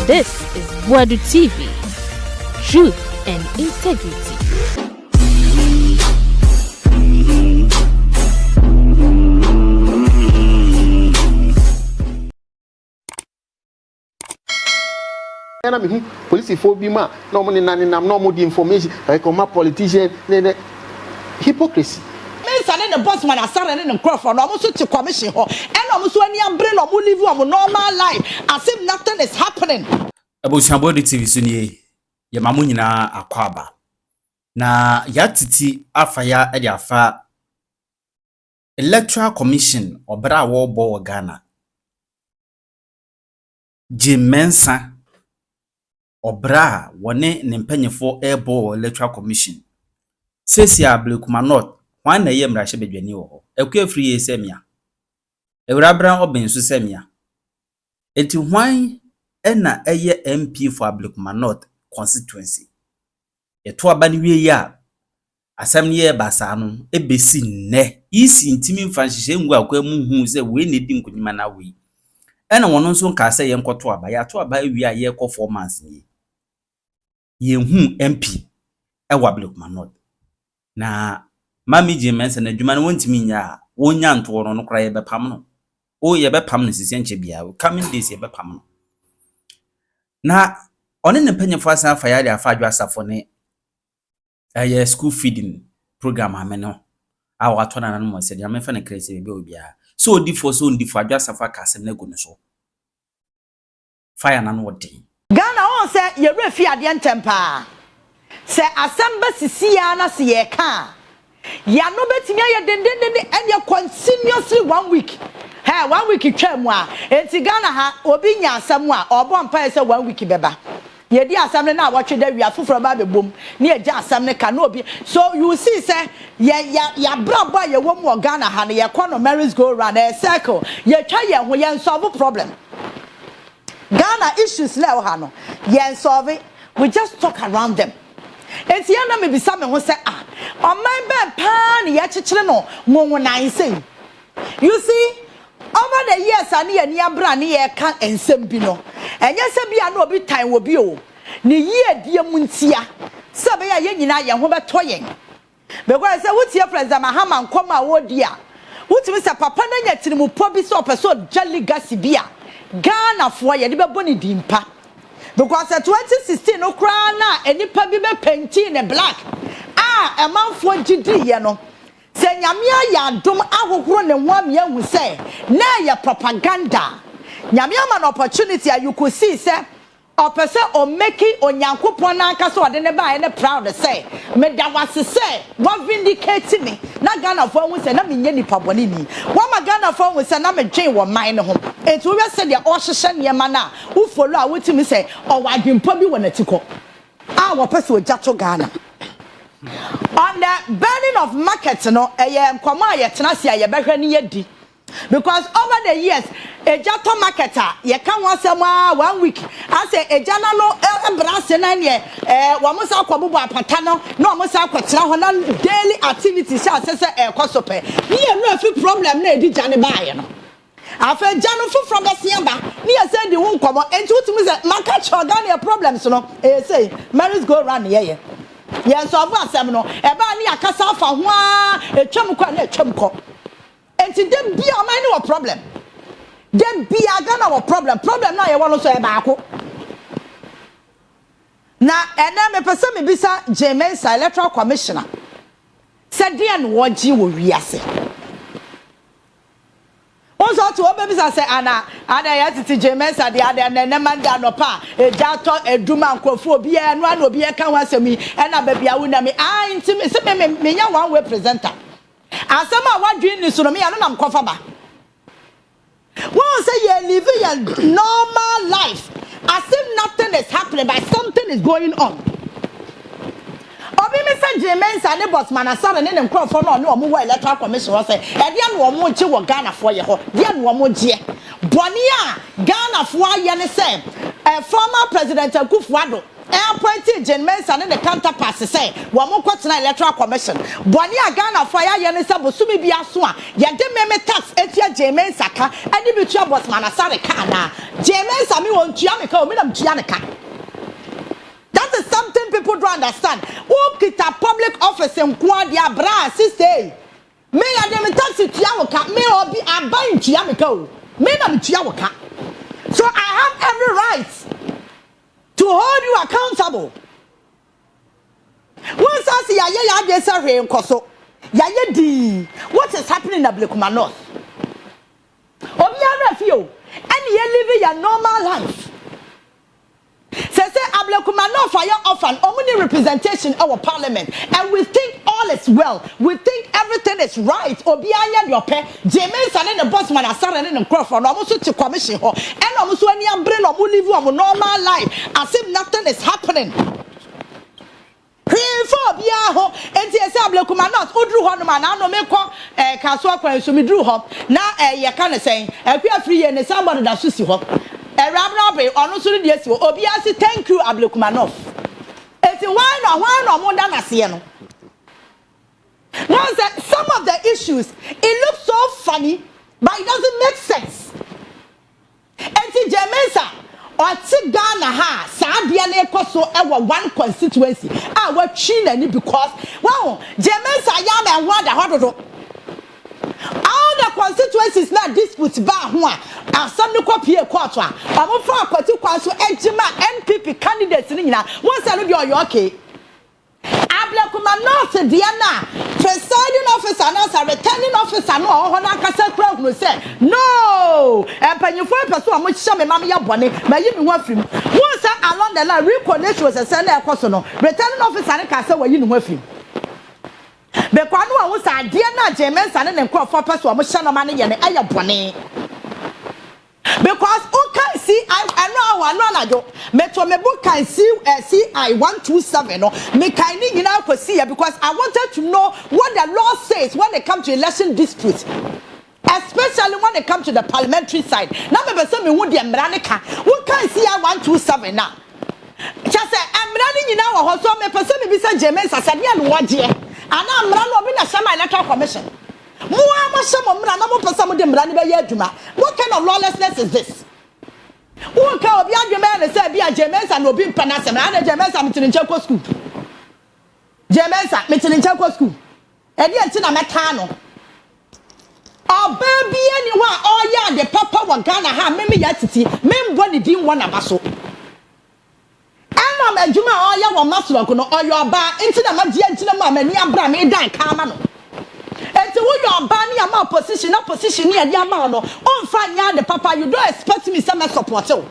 This is Buadu TV. Truth and integrity. Police phobia, no money, no more information, like a politician, hypocrisy. And the boss man, I started in the Crawford, almost to commission her, and almost when you umbrella will live a normal life as if nothing is happening. About Buadu TV Sunye, Yamamunina Akwaba. Na Yaa Titi afaya edi afa Electoral Commission obra wo bo Ghana. Jean Mensah obra wone ne mpanyefo ebo Electoral Commission. Sesi Ablekuma North wan na yem rahye bedwani wo. Ekwa free esemia. Ewrabran obensu semia. Enti hwan ena eye MP for Ablekuma North constituency. Eto abani wie ya asam ye basa no ebesi nne isi ntimi mfa hyehyɛ ngu akwa mu hu se we ne di nkonima na we ena wono nso nka se ye nkoto aba ya to aba wie a ye kɔ 4 months ye hu MP ewa Ablekuma North na mami Jean Mensah na dwuma no wontimi nya wonya nto no kra ye bepam no o ye bepam no sisi nche bia coming days ye bepam no na one ne mpanyefo asan fa ya de afa Adwoa Safo ne school feeding program ameno awa tona na mo se dia me fa na krese be obia so di for Adwoa Safo kasem na go no so fire na no wodi Ghana on say ye refi ade ntempa se asamba sisia na se ye ka ya no betimi aye dendenden and ye continuously 1 week 1 week twam a enti Ghana ha obi nya asam a obo mpa se 1 week beba ye di asam na watwe da wi afoforo ba bebom na ye ja asam ne ka na obi so you see say ya brabo ye wo mu Ghana ha na ye kɔ no marriage go round a circle ye twa ye ho ye solve problem Ghana issues na ha no ye solve it. We just talk around them. Enti ya na me bisa me ho say oman be pa na ye kyekere no won nan say you see over the years ani ye ni abra na ye ka ensem bi no enye se bia na obi tan wo bi o ni ye die mu ntia se be ya ye nyina ye ho beto yen because say wutie president Mahama nkoma wodi a wutimi se papa na nya tirimu po bi so person jolly gas bia Ghana fo ye de be boni dimpa because 2016 no kra na enipa bi be painting ne black e manfo gidi ye no se nyame ya dom ahokoro ne ho amia hu se na ye propaganda nyame ama no opportunity you could see say or person or making onyankopon na aka so ode ne ba ye ne proud say me da wase say what vindicate me na Ghana for hu say na me nya nipa bone ni wa ma Ghana for hu say na me dwen wo man ne ho enti we say dia o hyehye ne ma na wo follow a wotimi say o wadwempa bi wo na tiko wo person o jato Ghana on the burning of market no nkomo aye tena sia ye behwe ne yedi because over the years ejato marketer ye kan wasem 1 week I say ejana no embrace na ne wo mo sa kwabubu apata no no mo sa kwatira ho na daily activities say say ekosope ni ye no afi problem na edi jane baaye no afa jano fu from the siamba ni ye say di wo nkomo enti wutumi say maka chogani problems no say marriage go round ye yes of asem no e ba ni akasa afa ho a etwam kwa na etwam ko enti dem bia o man no problem dem bia Ghana wo problem na ye wono so e ba ako na ene me pese me bisa Jean Mensah Electoral Commissioner said dia no woji wo wiase onso to obebisa say ana Yaa Titi Jean Mensah de ade ne manda no pa ejato eduma nkofo obi e no ana obi e ka ho asemi e na ba bia wo na me intimi se me nya one way presenter asema wadwin ni so no me ya no nam kofa ba won say you live your normal life as if nothing is happening but something is going on obi me say Jean Mensah ne boss man asara ne nkrofo no no omo Electoral Commission wo say e dia no omo gye wo Ghana fo ye ho dia no omo gye boni a Ghana fo aye ne say former president Akufo-Addo appointed Jean Mensah and the counterpart say, one more question electoral commission. Bonia Ghana fire Yanisa Bosumi Biasua, Yademe tax etia Jean Mensah, and the mutual was Manasare Kana. Jean Mensah me on Giamico, Minam Gianica. That is something people don't understand. Who kita public office in Kwadia Bra, sister? Me and them taxi Tiawaka, me or be a buying Giamico. Me and Tiawaka. So I have every right to hold you accountable. Once I see what is happening in Ablekuma North? And you're living your normal life. Say Ablekuma North fire off an only representation of our parliament, and we think all is well. We think everything is right. Obianya your pay, Jean Mensah and the boss man are selling in Crawford, almost to commission her, and almost when you bring or live a normal life as if nothing is happening. And yes, Ablekuma North, who drew on man, I know me call Caswaka, so me drew home. Now, you can't say, we are free and somebody that suits you. A robbery or no sooner yes, Obiasi, thank you, Ablekuma North. It's why no more than a sieno. Once that some of the issues, it looks so funny, but it doesn't make sense. And see, Jean Mensah, or see Ghana ha, Sadia Koso ever one constituency. I was China because, wow, Jean Mensah Yam and Wanda Hodo. All the constituencies now dispute bar one. And some new copy a quarter. I'm for a particular NPP candidates in once I know you're okay. Ablekuma North, Diana, presiding officer, and also returning officer, no, Honaka crowd will say, no, and penny for a person which some mamma bonnet, may you be one from. Once along the line, recognition was a sender personal, returning officer and castle where you know with him. Because I was a Diana Jean Mensah and call for person, which son of money and I bonnet. Because who can see I know Metro Mebu can see CI 127 or me can you know see because I wanted to know what the law says when it comes to election disputes, especially when it comes to the parliamentary side. Now me person me would the America who can see I 127 now. Just say I'm running in our so me person me be say Jean Mensah said ya no waje and I'm running obi na shama electoral commission. What kind of lawlessness is this? Who can be a man and say, be a Jean Mensah and no be Panasam and a Jean Mensah meeting in Chako school? Jean Mensah meeting in Chako school. And yet, Tina Matano. Oh, baby, anyone, oh, yeah, the papa wa Ghana, ha, Mimi Yaa Titi, Mim Bonnie didn't want a basso. I'm a Juma, oh, yeah, one master, or your bar into the Magia into the Mamma, and Yabra made that Carmano. And so your banny amount position, opposition near Yamano. On fine the papa, you don't expect me some support. And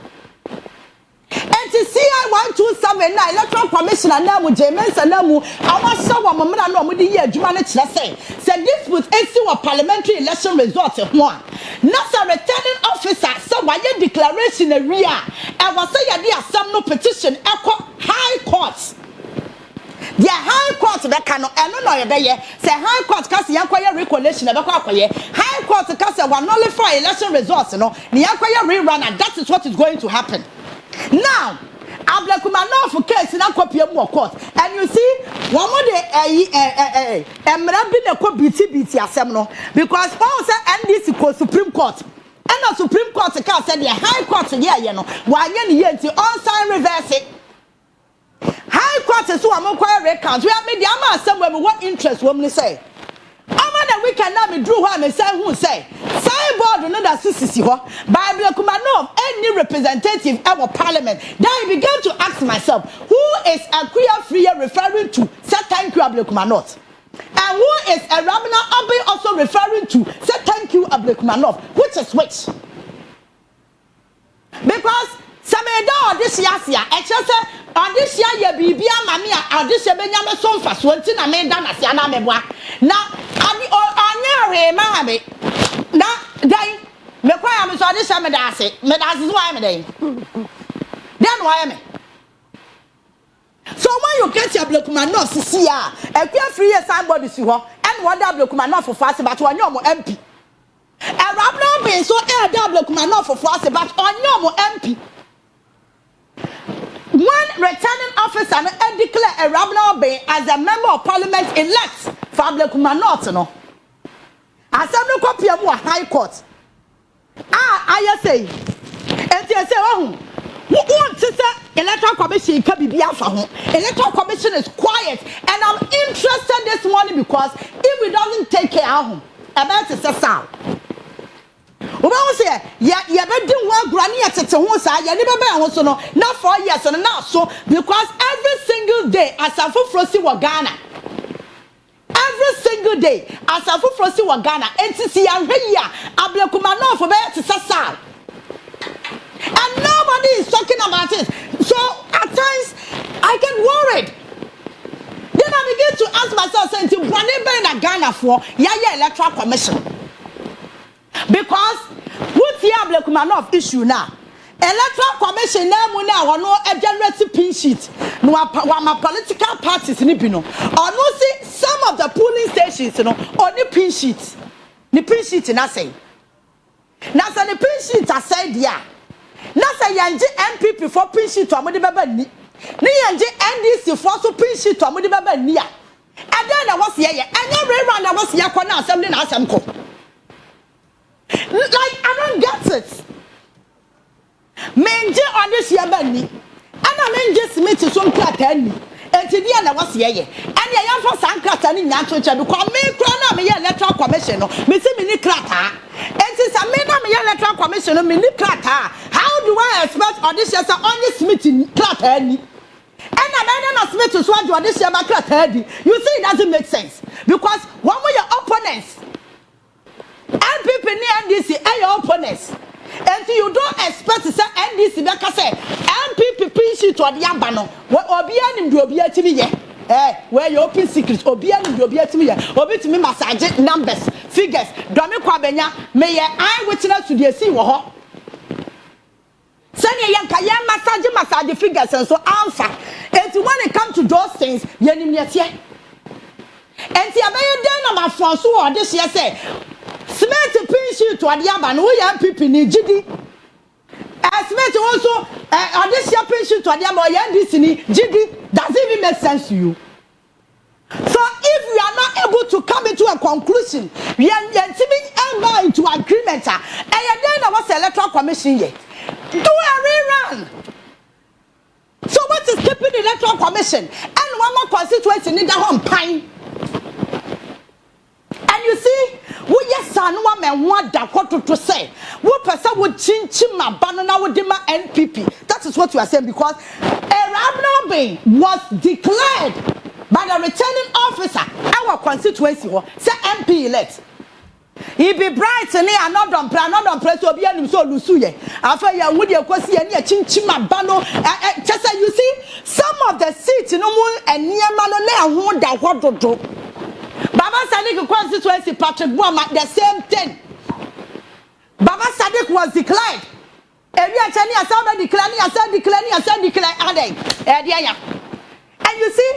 to see I 127 electoral commissioner now with Jean Mensah Namu, I was so one moment I know with the year humanity say. Said this was a parliamentary election result of one. NASA returning officer, so why your declaration a rear. I was saying there some no petition, echo high courts. The high court that cannot, I don't know, say high court cast the acquire recollection of a high court cast one nullify election results, the acquire rerun, and that is what is going to happen. Now, Ablekuma North case in a copy of more court, and you see, one more day, a BT assembly because all said NDC called Supreme Court. And the Supreme Court said the high court, yeah, you know, why you on sign reverse it. High court is who I'm quite recount. We have made the amount somewhere with what interest women say. That we cannot be drew home and say who say. Cyborg another sister by Ablekuma North, any representative of our parliament. Then I began to ask myself, who is a queer free referring to? Say thank you, Ablekuma North. And who is a Ramina Abbey also referring to? Say thank you, Ablekuma North. Which is which? Because some this year, on this year, Bibia Mamia, on this year, Benjamin Sonfa, Swantin, and made Dana Siana Mebois. Now, I mammy. Now, then, Mequam is on this Medasi, Medas is why I'm a then why am I? So when you get your Ablekuma North, see ya, and we are free as somebody see her, and what Ablekuma North for fast about one more MP. And I'm not being so Ablekuma North for fast about on your MP. One returning officer and declare a Rabna Bay as a member of parliament elect for Ablekuma North. No, as a copy of High Court. I say, and you say, oh, what sister Electoral Commission can be Electoral Commission is quiet, and I'm interested this morning because if we doesn't take care of him, about to sound. Oba say ya be din wa grani atete ho sa ya ni be ho so no na 4 years no na so because every single day Asafo Frosi wa Ghana every single day Asafo Frosi wa Ghana entisi ya hwe ya Ablekuma North be to sasa and nobody is talking about it. So at times I get worried. Then I begin to ask myself saying what be na Ghana for ya Electoral Commission. Because what's the Ablekuma North issue now? Electoral Commission now we no a generate pin sheet. No my political parties in Ibino. Or no see some of the polling stations, only pin sheets. The pin sheet in say. Now say the pin sheet I said yeah. Now say yanji MPP for pin sheet to amodi baba ni. Ni yanji NDC for so pin sheet to amodi baba ni. And then I was here and every round I was here corner assembly na asem. Like I don't get it. Menje on this year bani. And I menje smith so nkratani. Enti dia na wase ye. And ya yam for sankratani nyanchocha because me kra na me Electoral Commission no. Me say me ni krata. Enti sa me na me Electoral Commission no me ni krata. How do I expect on this year say only smith kratani? And I na smith so on this year ba kratani. You see it doesn't make sense because one of your opponents NPP ni NDC are your opponents. And you don't expect to say NDC because say NPP pinch to the yabano. What Obian in Dobia TV? Where you open secrets, Obian in Dobia TV, Obi to me massage numbers, figures, Domi Kwabenya, may eyewitness to the sea war. Send your young massage figures and so answer. And when it comes to those things, Yanimia. And see, I may then of my François this year say. Smith pinch to Adiaba, no MPP ni GD. Smith also this year pinch to Adiaba, NDC ni GD. Does it even make sense to you? So if we are not able to come into a conclusion, we are into agreement. And then was Electoral Commission yet. Do a rerun. So what is keeping the Electoral Commission? And one more constituency need a home pine. And you see, we yes no man want that what to say. What person would change my banana with my NPP. That is what you are saying because a Rabna Bay was declared by the returning officer, our constituency, say MP elect. He be bright and he not on plan to be an so lusuye. After you would your question and chinchima bano. Just you see, some of the seats no more and near Malone won't that what to do. Baba Sadiq constituency Patrick Boama the same thing. Baba Sadiq was declared. Every attorney has already declared. And you see,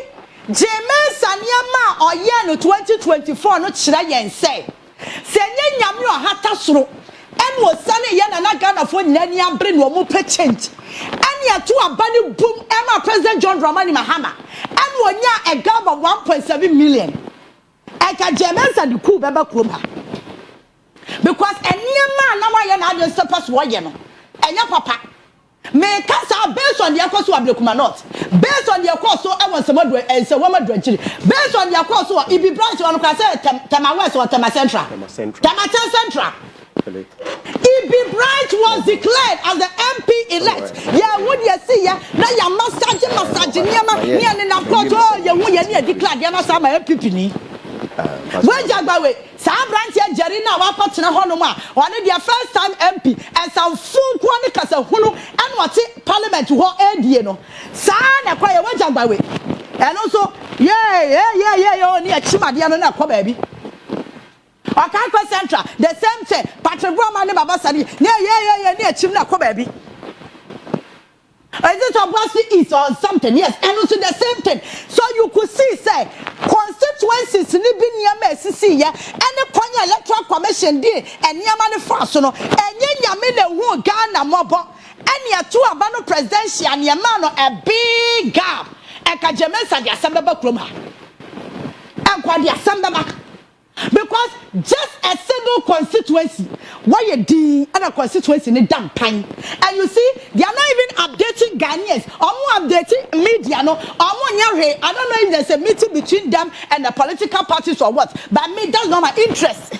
Jean Mensah or year 2024 no chira yen say. Senye nyamyo hata suru. En was sunny yen and Ghana for Nanya bring no more change. And ya two abani boom Emma President John Dramani Mahama. And one ya a gab of 1.7 million. I can Jean Mensah the coup beba kroma. Because any man now I am not supposed to watch and your papa. May cast based on the course of Ablekuma North. Based on the course, so I want some other and so woman dredging. Based on the course, so it be branch on Tama West or Tama Central. Tama Central. It be branch was declared as the MP elect. Yeah, would you see ya? Now you massage near the Napoto, you would declare the Masama MPP. When Jagbawe, some branch here, Jerina, Wapatna Honoma, one of their first time MP, and some full quanticas of Hulu, and what's it, Parliament to hold Ediano. San acquire one Jagbawe. And also, yeah, near Chimadiana, baby. Okanko Central, the same thing, Patrick Boama and Babasani, near Chimna, baby. Is it a East or something? Yes, and also the same thing. So you could see, say, constituencies living near Messi, and the Electoral Commission did, and Yamani Fasono, and Yamina who Ghana Mobo, Any a two abano presidential and your man a big gap. Eka Jean Mensah the assembly kroma. And kwa the assembly because just a single constituency, why you D and a constituency in a damn time. And you see, they are not even updating Ghanaians, or more updating media, no, or more I don't know if there's a meeting between them and the political parties or what, but me, that's not my interest.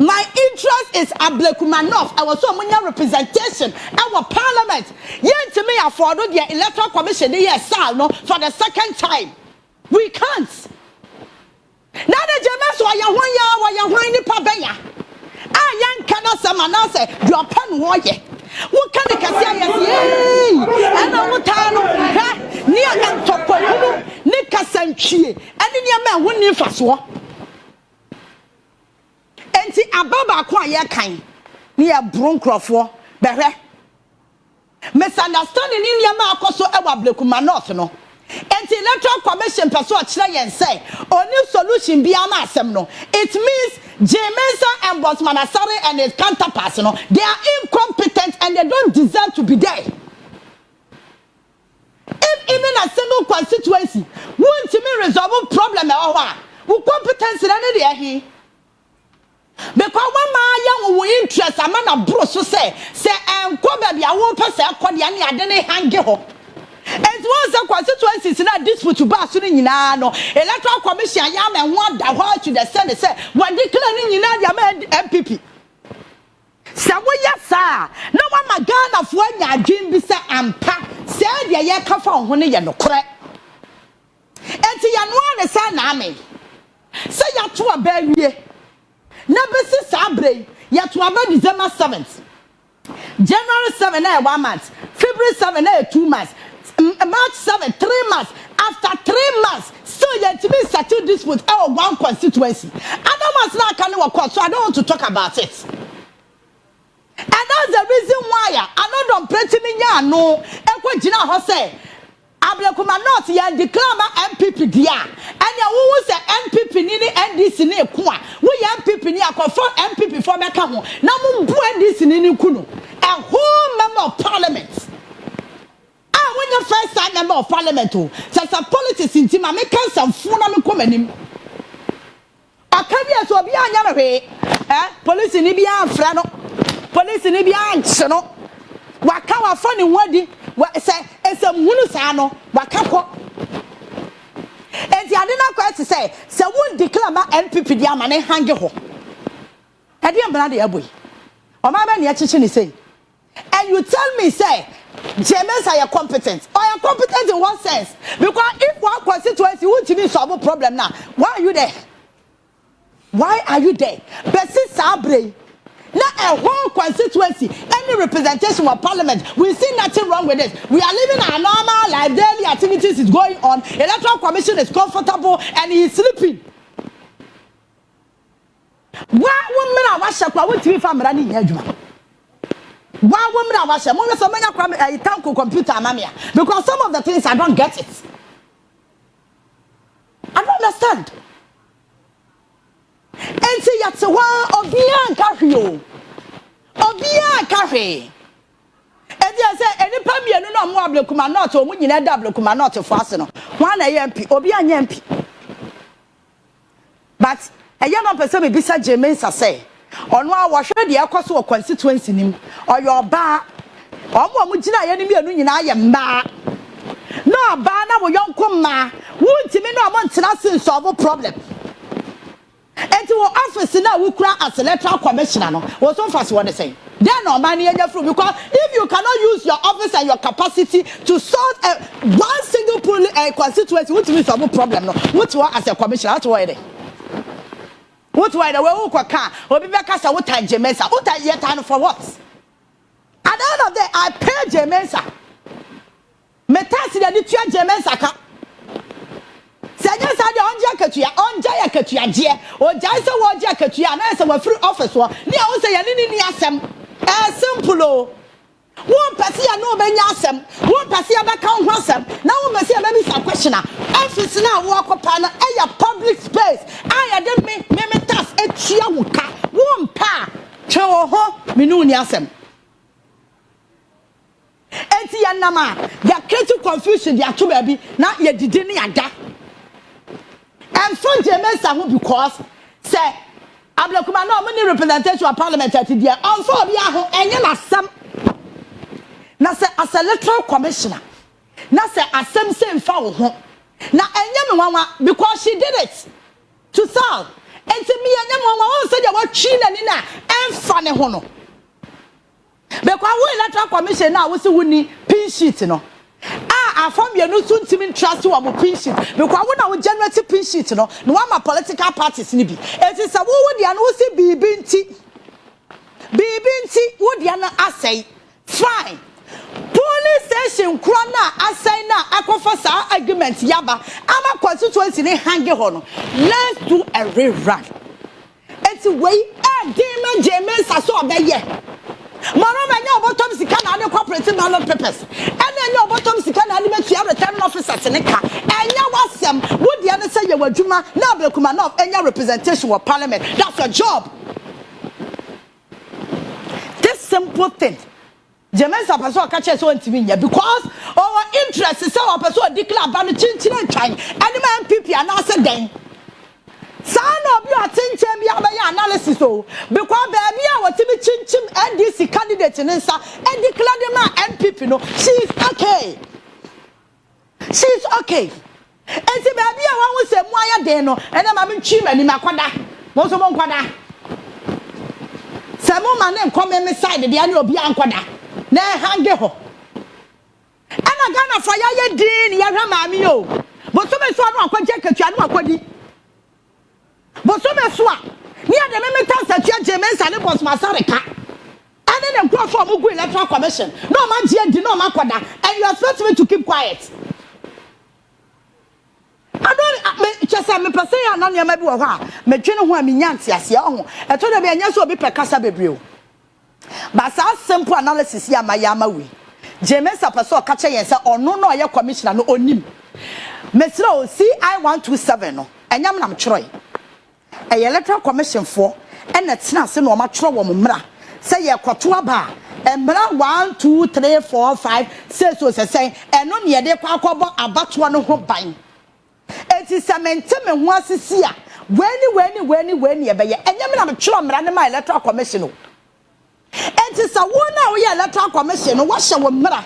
My interest is Ablekuma North. I was so many representation. Our parliament. Yet to me, I followed the electoral commission yes, no, for the second time. We can't. Now the Germans why you whiny pabaya. I young cannot summon say your pen warrior. What can you say? And I will tell near and top Nika Sanchi and in your man winning fast war. Enti ababa kwa ye kan near Broncroft behe misunderstanding in your ma akoso ewa Ablekuma North no. Enti electoral commission person akire yen say only solution bi ama asem no. It means Jean Mensah and Bosman Asare and his counterparts no, they are incompetent and they don't deserve to be there. If even a single constituency won't me resolve problem who competence in any day. Because one man young interest a man of bros so say baby I won't pass a call yani I didn't hang ho. And once a constituency in a dispute to pass in no electoral commission yam and want that to the Senate say when declaring in a MPP. So yes sir. No one my gun of when ya dream be say ampa said ya kafa when ya no correct. And to ya no say na me. Say ya to a baby. Number 6 Sabre, yet to about December 7th. January 7, 1 month. February 7, 2 months. March 7, 3 months. After 3 months, still yet to be settled this with our one constituency. I don't want to know what, so I don't want to talk about it. And that's the reason why I don't pretty me no. Ekwe Gina Hose. Ablekuma North ya declare MPP dia and ya who say MPP ni NDC ni kwa we MPP ni akofo MPP for beka ho na mu bu NDC ni kuno a whole member of parliament when you first time member of parliament o some politics in team make some phone na me komanim akabi so obi anya na hwe police ni bia afra no police ni bia anche no waka wa fo ni wadi say ese munu sa no waka ko enti ade na kwa say won declare ma NPP dia ma ne hange ho ade ambra de aboy o ma ba ne achichi ni say and you tell me say Jean Mensah are competent or you competent in what sense because if one constituency won't even solve a problem now why are you there but since Sabre now a whole constituency, any representation of parliament, we see nothing wrong with this. We are living our normal life, daily activities is going on. Electoral commission is comfortable and he is sleeping. Why women are washing? Why would you family running here? Why women are washing? When so many a tank computer, mamia, because some of the things I don't get it. I don't understand. And say yatse wa obia nkahwe obia nkahwe and they say any pamie no mo Ablekuma North o mu nyina da Ablekuma North fo ase no wan na MP obia nya MP but eya no person be bisa Jean Mensah say ono a wo hwe de ekoso wo constituency nim oyo ba omo mu gina ye nim anu nyina aye mba no ba na wo yonko ma wuntimi no mo ntena sin solve problem. And to office now we cry as electoral commissioner no was so fast what they say then no money through because if you cannot use your office and your capacity to solve one single constituency what means some problem no what you as a commissioner what why we who can obi beka say what time Jean Mensah what are you time for what at the end of the day I pay Jean Mensah me tax the tua Jean Mensah ka Sanya sadi onja ya ketua je o jai se wo ja ketua na se wa free office wo ni a wo se ya ni asem simple o wo pese ya no benya asem wo pese ya beka ho asem na wo pese ya be sa question office na wo akopa na e ya public space aya de me task etua wo ka wo mpa twe wo ho me no ni asem enti ya nama ya create confusion ya to baby na ye didi ne ada and from Jean Mensah who because say Ablekuma North many representation of parliament at the on for bia ho enye na sam na say as electoral commissioner na say asem say mfa wo ho na enye me wanwa because she did it to solve enti me enye me wanwa won say dey wa twi na ni na emfa ne ho no because we electoral commission na we say woni pin sheet no afam ye no tuntimi trust wo mo pin sheet because we na we generate pin sheet no one ma political parties ni bi it is a wo dia no we say bibi nti wo dia na asai fine police station kro na asai na akofa sa argument yaba ama constituency ni hange ho no let's do a rerun enti we dem Jean Mensah so obeye Maro manya obotom sika na ade corporate ballot papers. Ene nya obotom sika na ade metua returning officers ne ka. Enya wasem wo de ane say ye wadwuma na Ablekuma North enya representation of parliament. That's your job. This simple thing. Jean Mensah person ka che so ntimi nya because our interest is our person declare ban chinchin antwan. Ene ma MPP anase den. Sana obi atenchen bia be analysis o because baby a wotimi chinchim NDC candidate nsa e declare them MPP no she's okay enti baby a wan se mu aya den no e na ma ntwi mani makwada mo so mo nkwada se mo ma ne nkome me side de ane obi ankwada na hange ho ana Ghana fa ya ye din ya hwa maami o bo so me so no akwaje katua no akwadi but so me so near the memeta satua Jean Mensah ne boss masareka ane ne nkro for mu go electoral commission no man di no man kwada and you expect me to keep quiet I don't just say me person ya na ne ma bi wo ho a me twene ho a me nyanti ase ho e to de be anya so obi pekasa bebre o but sa simple analysis ya ma we Jean Mensah person ka che yen say ono no ye commissioner no onim mesra o CI127 no enyam nam chroy a electoral commission for and it's not so normal trouble mra say ye kwato aba embra 1 2 3 4 5 6 so say and no ne de kwa akobo abatoa no ho ban enti semente me ho asisi a weni ye be ye enyam na me chro mra ne ma electoral commission no enti sa wona wo ye electoral commission no wo hye wo mra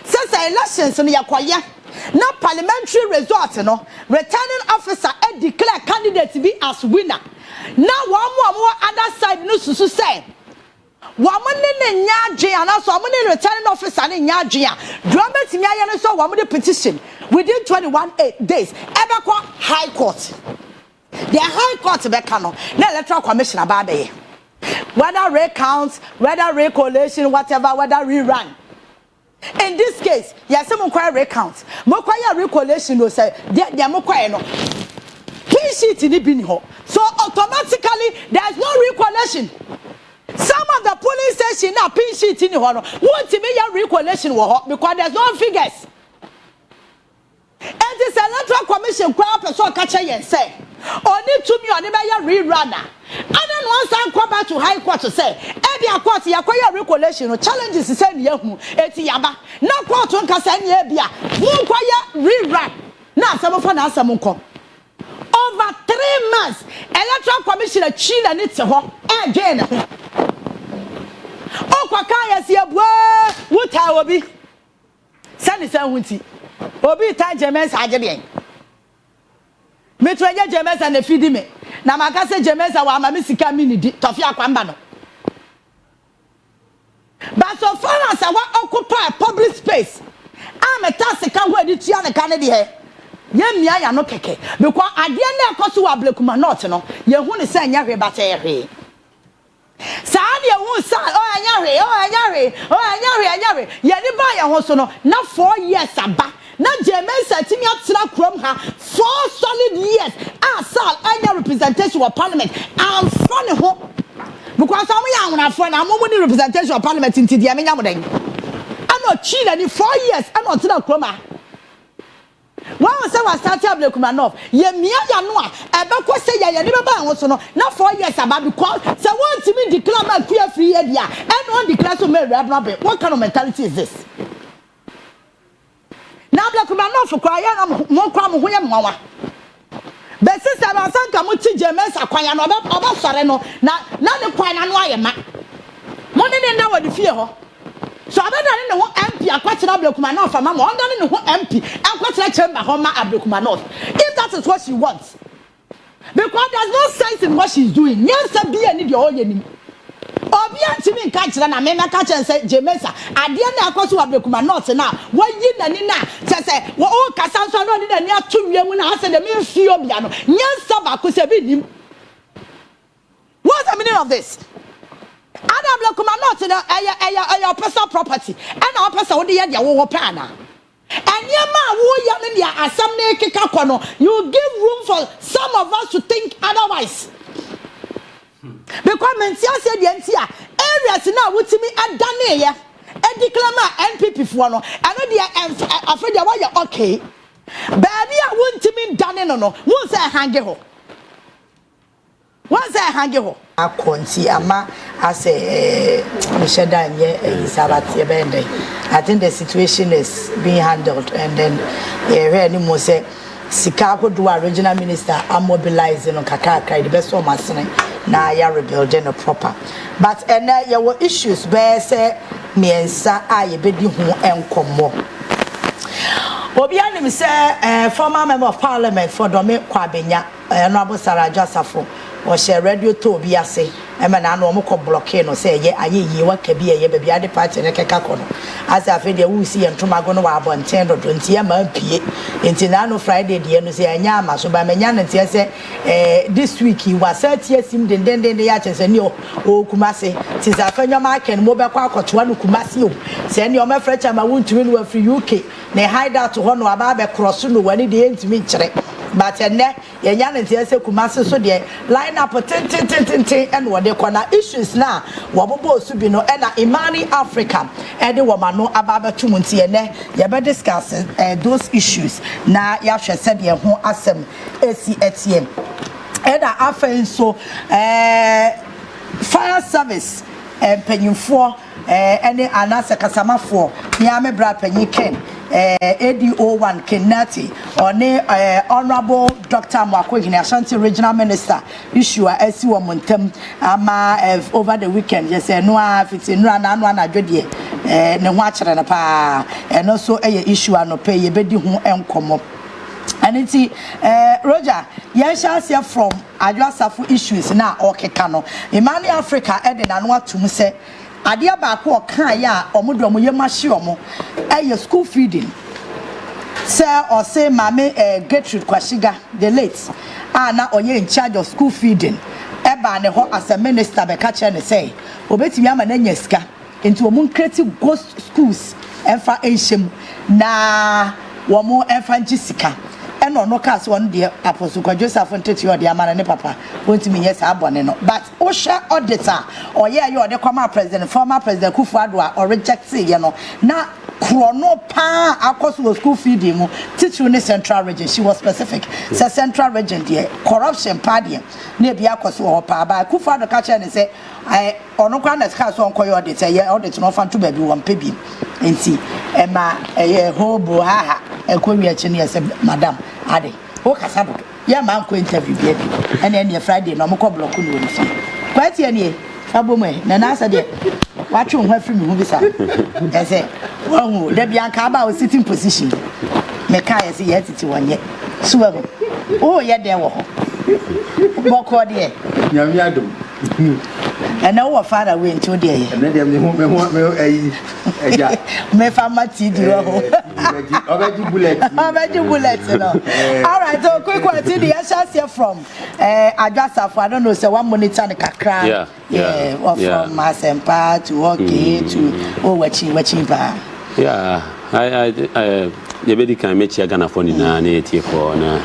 say elections no yakoye na parliamentary result no returning officer declare candidate to be as winner now one other side no susu say woman ne nyaadwe ana so woman returning officer ne nyaadwe a do betimi aye no so woman petition within 21 days ebekọ high court the high court beka no na electoral commission about there whether recount whether recollation whatever whether rerun. In this case, yes, some require recount. Mokwaya recollation no say they mokwaya no. Pin sheet in the so automatically there is no recollation. Some of the police station now pin sheet in the honor. Want to be your recollation because there's no figures. And this electoral commission kwa person catch and say, only to me on the rerunner. And then once I come back to high court to say, every court ya kwaya recollation challenges is send yehu eti yaba. Na court on ka say nye bia. Mu kwaya rerun. Na asamo fa na asamo nko. Over 3 months, electoral commissioner China ni te ho. Again. O kwa kan ya se bua wuta obi. Sani san hunti. Obi tan Jean Mensah agebe. Me to anya Jean Mensah na fidi me. Na maka se Jean Mensah wa ma me sika mi ni di tofi akwamba no. But so far as I want occupy public space, I'm a task can where the tia na kan de he. Ye mia ya no keke because ade na ekoso wa Ablekuma North no ye hu ne se anya hwe ba te hwe. Sa de hu sa anya hwe ye ni ba ya ho so no na 4 years aba na Jean Mensah timi atira krom ha 4 solid years asal anya representation of parliament and funny ho because some young na for na mo ni representation of parliament in dia menya mo den ano Chile ni 4 years ano atira krom ha one say was start Ablekuma North ye mia ya no a ebekọ say ye ni beba ho so no na 4 years aba because say want me declare my free year dia and on declare so me revenue. What kind of mentality is this? Ablekuma North kwa ya na mo kwa mo ho ye mwawa be sister ba sanka mo ti Jean Mensah kwanya no oba sore no na ne kwanya no aye ma mo ne na wadi fie ho so abeda ne ho MP akwachira Ablekuma North ma mo onda ne ho MP akwachira chamber ho ma Ablekuma North if that is what she wants because there's no sense in what she's doing nyansa bia ni de oye obi antimi nka kire na me meka kire se Jean Mensah ade na akoso Ablekuma North na wayi nani na se o kasa nso no ni na ni atwiem na ase de me fie obia no nyansa ba ko se bi nim. What's the meaning of this? Ablekuma North na aya personal property and our person wo de ye wo pa na anyama wo ya ne dia asam na ekeka kono you give room for some of us to think otherwise. Because mentia said the NTA areas now would me at Dania and declare NPP for no and they are afraid why you're okay. Baby, I want to mean done no. What's that hanging ho? What's that hanging ho? I can't see Ama as a Mishadanye Sabati Bende. I think the situation is being handled and then anymore say Sikako do our regional minister are mobilizing on Kakaka, the best one masne na ya rebuilding a proper. But and there were issues where say Mensah aye bedi ho enkomo. Obianim say former member of parliament for Dome Kwabenya Honorable Adwoa Safo or share radio to be ase ema na no mo ko block no say ye aye yi wa ka bi ye baby ade party ne keka kono as afi de wu si entoma go no wa abonten do nti ya ma pie nti na no Friday de no say anya ama so ba menya no nti say this week he was 30 years sim den ya chese ni o Kumase ti za fanyo ma ken mo be kwa akotoa no Kumase o say ni o ma frecha ma wuntumi no afri UK ne hide out ho no aba be cross no wani de ntumi nkire but enne yenya no nti say Kumase so de line up ten and what they call issues now wabobo su bi no na Imani Africa e de woma no ababa tumunti ene ye be discuss those issues na ya hwe said ye ho asem esi etiem e da afen so fire service penyimfo ene anase kasamafo ya me bra penyiken ADO1 Kenati on Honorable Dr. Mwakwegini Ashanti Regional Minister issue as you montem ama over the weekend yes no afiti no na adwede ne ho akere na pa and also issue anope ye bedi ho enkomo and it's Roger yes from Adwoa Safo issues na okeka no Imani Africa ede na no atum se adia ba ko kan ya omodo mo ye mahye omo school feeding sir or say mame Gertrude Kwashiga the late na oye in charge of school feeding eba ne ho as a minister be ka che ne say obetimi ama na nya sika enti omo create ghost schools efa enhyem na wo mo efa ngisika eno no case one dey Apostle Joseph Nteti o dey amana ne papa wontimi yes abone no but o share auditor oye ayo de former president Kufuor or reject ye no na chrono pa akoso school feeding mu teacher in central region she was specific say central region there corruption pa there na bia akoso ho pa ba Kufuor ka che ne say ono kwa na ska so onkoyo auditor ye audit no fa to ba bi won pebi enti ema hobo ha ekwowi achi ne say madam ade o kasabo ya man ko interview bi ene Friday no mo ko block no woni fi kwati ene abomwe na na asa de watwe ho afiri me hu bisa ese wo da bia ka ba o sitting position me ka ye say Yaa Titi wonye suwago o ye de wo ho boko de nyame adom ena wo fara we nti o de ye ena de me ho ayi eja me fama ti di wo ho obeji bullet no all right so quick one to the answer from Adwoa Safo I don't know say one monitor ne kakra from Masempa to okay to wachi ba I the bedi can make Ghana for ni na etie for na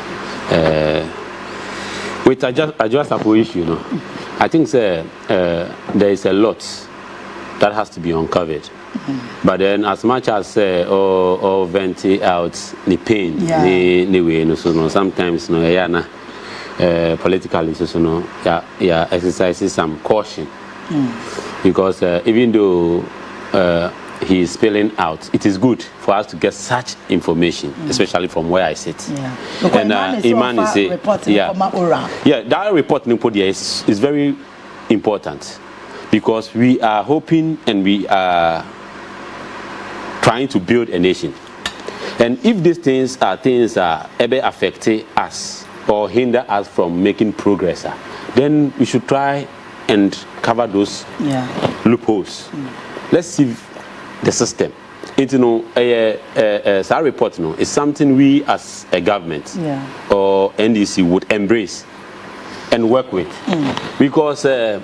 with Adwoa Safo issue no I think there is a lot that has to be uncovered. But then as much as or vent out the pain the way no so no sometimes no yana politically so no exercises some caution because even though he is spilling out, it is good for us to get such information, especially from where I sit. Yeah. And Iman is that report is very important because we are hoping and we are trying to build a nation. And if these things are ever affecting us or hinder us from making progress, then we should try and cover those loopholes. Let's see the system. It's our report is something we as a government or NDC would embrace and work with, because the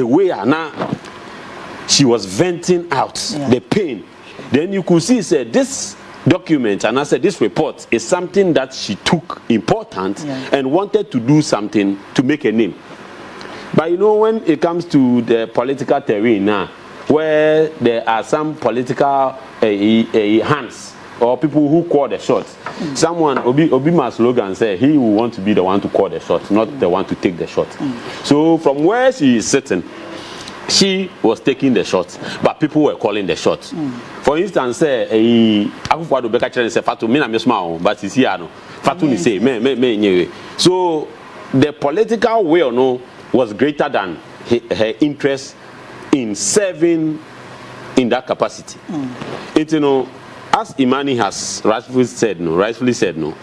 way now she was venting out the pain, then you could see this document and I said this report is something that she took important and wanted to do something to make a name. But you know, when it comes to the political terrain now, where there are some political hands or people who call the shots, someone Obima's slogan said he will want to be the one to call the shots, not the one to take the shot. So from where she is sitting, she was taking the shots, but people were calling the shots. For instance, but so the political will was greater than her interest in serving in that capacity. It's, as Imani has rightfully said,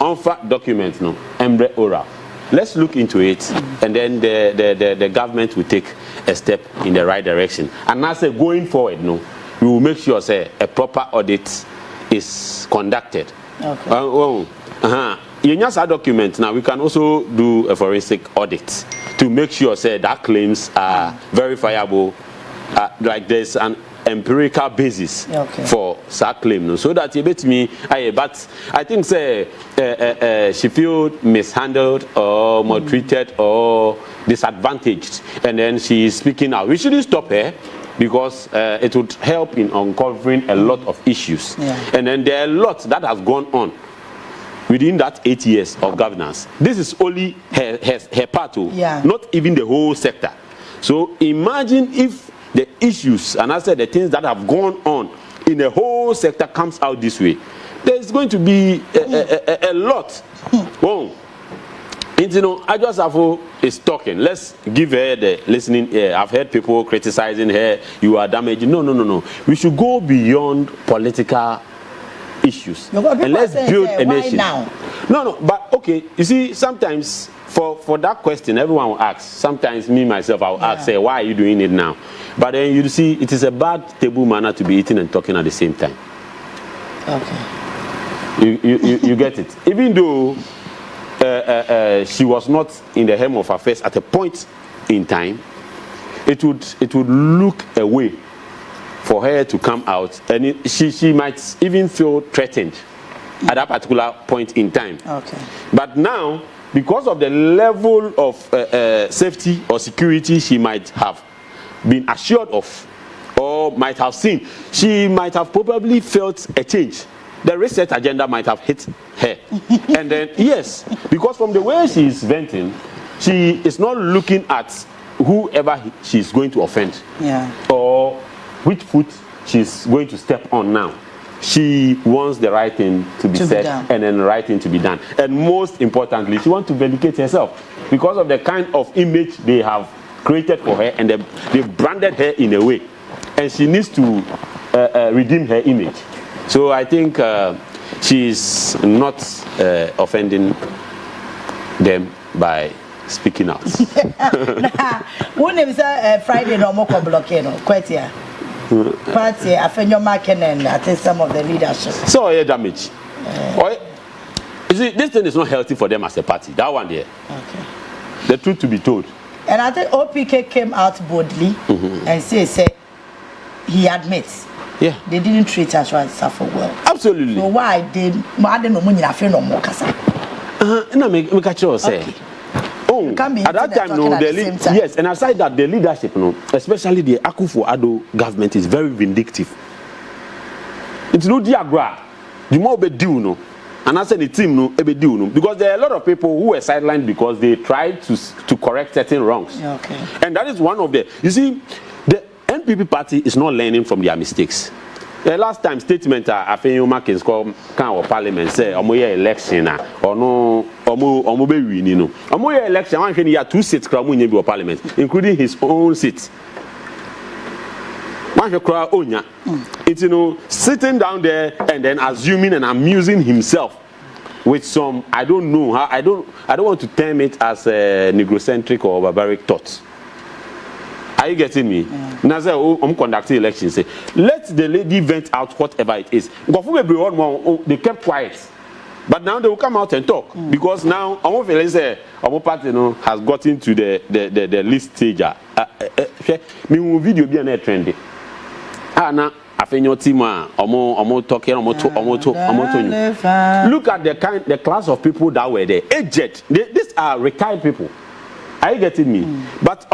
on fact document, embre oral. Let's look into it, and then the government will take a step in the right direction. And as going forward, we will make sure a proper audit is conducted. Okay. In your document now, we can also do a forensic audit to make sure that claims are verifiable, like there's an empirical basis for that claim, so that you bet me. But I think she feels mishandled or maltreated or disadvantaged, and then she is speaking out. We shouldn't stop her, because it would help in uncovering a lot of issues. And then there are a lot that has gone on within that 8 years of governance. This is only her part, not even the whole sector. So imagine if the issues, and I said the things that have gone on in the whole sector comes out this way. There's going to be a lot. Adwoa Safo is talking. Let's give her the listening ear. I've heard people criticizing her. You are damaging. No. We should go beyond political issues and let's build a nation. No, but okay. You see, sometimes for that question, everyone will ask. Sometimes me myself, I will ask, say, why are you doing it now? But then you see, it is a bad table manner to be eating and talking at the same time. Okay. You get it. Even though she was not in the helm of affairs at a point in time, it would look a way for her to come out, and she might even feel threatened at that particular point in time. Okay. But now, because of the level of safety or security she might have been assured of or might have seen, she might have probably felt a change. The reset agenda might have hit her. And then, yes, because from the way she is venting, she is not looking at whoever she's going to offend or which foot she's going to step on now. She wants the right thing to be said and then the right thing to be done. And most importantly, she wants to vindicate herself because of the kind of image they have created for her, and they've branded her in a way. And she needs to redeem her image. So I think she's not offending them by speaking out. When is Friday no more blockade? Quite here. Party, I think you're marking and I think some of the leadership. So damage. You see, this thing is not healthy for them as a party. That one there. Okay. The truth to be told. And I think OPK came out boldly and say he admits. Yeah. They didn't treat Adwoa Safo well. Absolutely. So why did I don't know when you feel no more kasa? Me catch you say. Oh, at that time, no, yes, and aside that, the leadership, no, especially the Akufo-Addo government, is very vindictive. It's no diagram. The more be do, no, and I said the team, no, be do, no, because there are a lot of people who were sidelined because they tried to correct certain wrongs. Okay. And that is one of the. You see, the NPP party is not learning from their mistakes. The last time statement I think you mark is called kind of parliament say omoye election or no omo be win you know. Omoye election one he had 2 seats kra mo nyebi parliament including his own seat. One kra onya. It's you know sitting down there and then assuming and amusing himself with some I don't know how I don't want to term it as a negrocentric or barbaric thoughts. Are you getting me? Now say I'm conducting elections. Say let the lady vent out whatever it is. They kept quiet, but now they will come out and talk because now our feeling say our party has gotten to the list stage. Me video be na trendy. Now I think your team are talking. Look at the class of people that were there. Aged. These are retired people. Are you getting me? But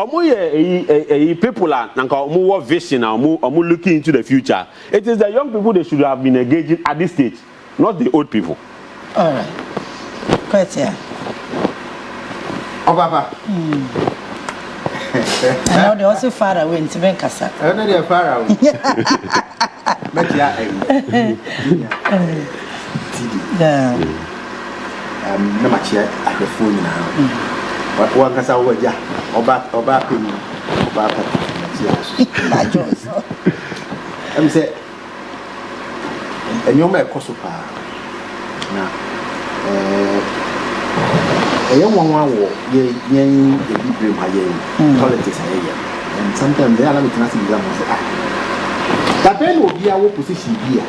people are more vision or more looking into the future. It is the young people they should have been engaging at this stage, not the old people. All right. Quite here. Oh, Baba. I know they also far away in Tibenkasa. I know they are far away. But yeah, no much yet at the phone now. But one has our way, Oba Pim, Oba I'm saying, and you may Kosopa. Now, a young one walk, ye, the big room, politics, and sometimes they are not nothing. That then will be our position here.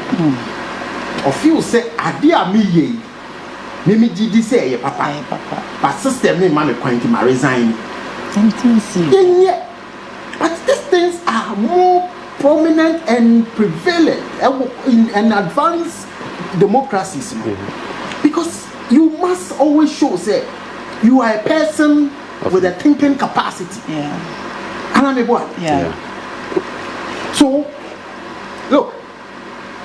Or few say, Adia me. Mimi did say, Papa, but sister, me, man, going to resign. Yeah, but these things are more prominent and prevalent in an advanced democracies. Because you must always show, say, you are a person with a thinking capacity. Yeah. And I'm a boy. Yeah. So, look,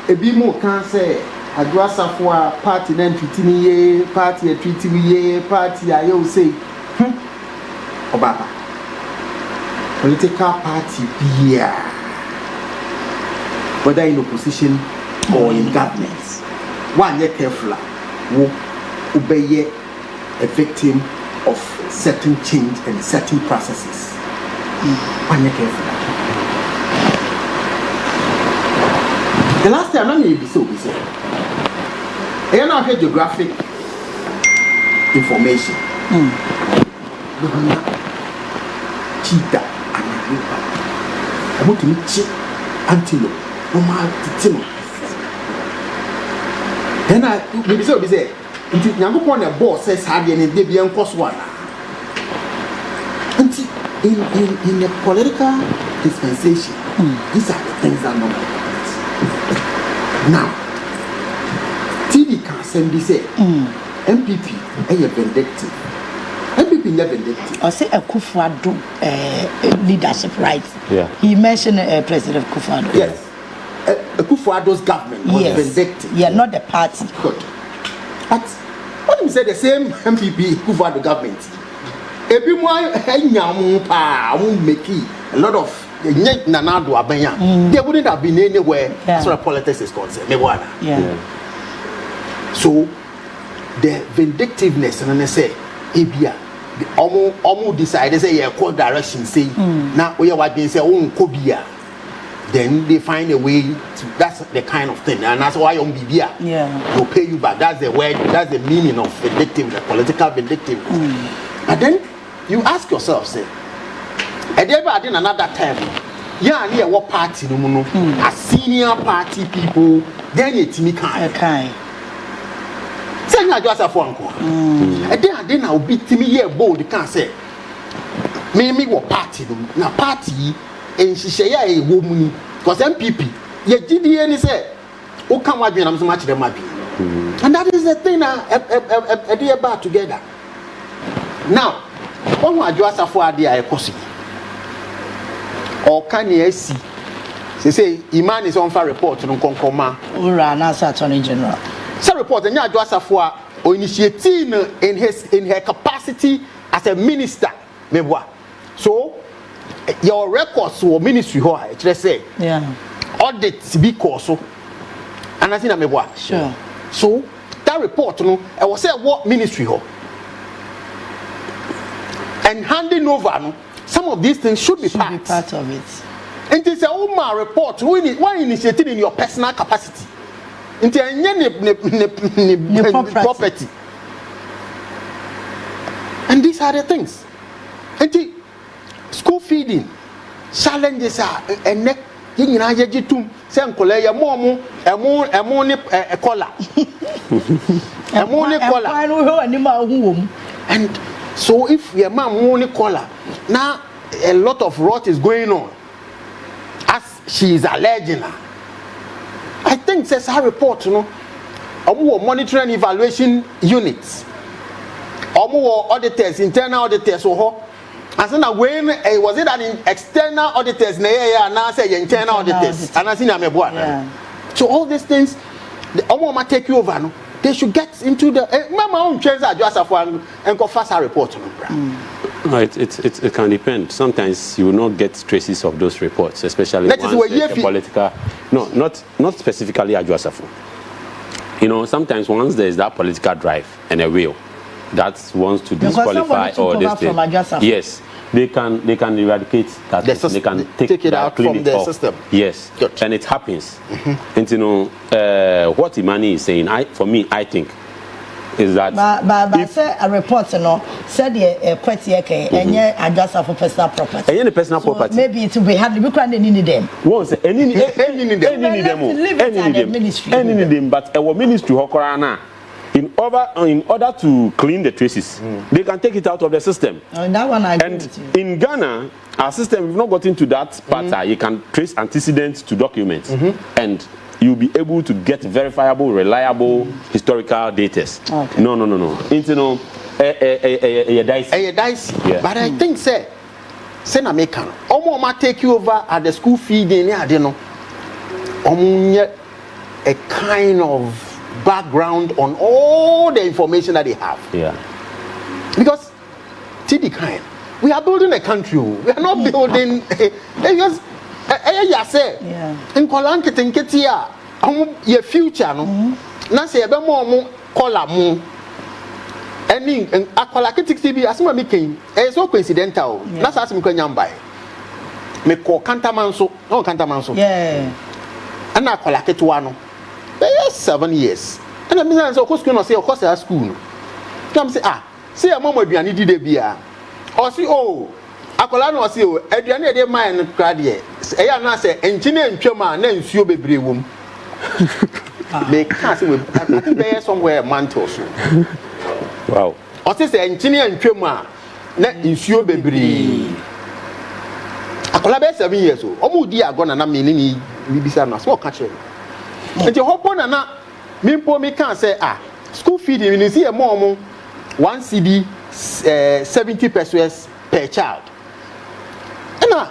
a bit more can say, Adwoa Safo party then treating me party treating me party I will say Obaba political party be whether in opposition or in government one year careful will obey a victim of certain change and certain processes. One year careful. The last time I may be so busy. I don't have geographic information. Cheetah and I want to meet antelope. Then I will be so busy. Until Yankupon a boss says, "Have you any Debian Coswana?" Until in a political dispensation, these are the things that normally happen. Now, TV can send this MPP a vindictive. MPP is vindictive. I say a Kufuado leadership rights. Yeah. He mentioned President Kufuado. Yes. Kufuado's government was vindictive. Yeah, not the party. Good. But when you say the same MPP Kufuado government, everyone making a lot of they wouldn't have been anywhere as far as politics is concerned. Yeah. So the vindictiveness and they say, Ebia, almost decided say yeah, call direction say now we are what they say Kobia. Then they find a way to that's the kind of thing, and that's why on Bibia will pay you back. That's the word, that's the meaning of vindictiveness, political vindictiveness. And then you ask yourself, say, and then another time, yeah, near what party no a senior party people, then it's me kind. Say Adwoa Safo anko. And then I'll be to me here bold can say. Me what party no na party and she say a woman because MPP ye GDN say o kan wa dwen am so much them abi. And that is the thing they about together. Now, when Adwoa Safo ade a ekosi or can you see say Iman is on fire report no konkoma Ura na Attorney General. Some report that Adwoa Safo initiating in her capacity as a minister. So your records or ministry, let's say, audit be so and I think I'm a sure. So that report no I was say what ministry ho and handing over no some of these things should be part of it. And it's a Oma report why initiated in your personal capacity into any property. And these are the things. And school feeding challenges are and neck you know tum say nkole ya momo emo ni collar emo ni collar and so if your mom ni collar now a lot of rot is going on as she is alleging. I think says her report you know monitoring and evaluation units auditors internal auditors and so now when was it an external auditors now say internal auditors and I see so all these things the take you over no they should get into the my own chance Adwoa Safo and go faster report no, it can depend. Sometimes you will not get traces of those reports, especially once the political not specifically Adwoa Safo. You know, sometimes once there is that political drive and a will that wants to disqualify or this thing, yes, they can eradicate that. They can take it out from the system. Yes, and it happens. And you know what Imani is saying. For me, I think is that but say a report said a question and Adwoa Safo personal property. Any personal property. Maybe it will be hard because they need them. Once any them, but our ministry hokorana. In order to clean the traces, they can take it out of the system. That one I agree and with you. In Ghana, our system, we've not gotten to that part. You can trace antecedents to documents, and you'll be able to get verifiable, reliable historical data. Okay. No. Into no, dicey. But I think say na make am. Omo take you over at the school feeding. You know, a kind of background on all the information that they have. Yeah. Because TD kind, we are building a country. We are not building because in Kolan Ketinketia, your future no. Na say ebe mo kola mo. Any akola ketikiti asema me ken. So coincidental. Na sa asem kwanya mbai. Me ko kantamanso, no kantamanso. Yeah. Ana akola ketuwa no. 7 years. And I mean, so school no say of course school. Come say say your mom aduane di de bia. Or say akola no say aduane e dey man kra de. E ya na say enchine ntwam na nsuo bebre wom. They can't say I think they are somewhere mantle so. Wow. Or say enchine ntwam na nsuo bebre. Akola be 7 years o. Omo di agona na me ni bisa na so catch. And you hope on na me can say school feeding you see a mom 1 CD 70 pesos per child. And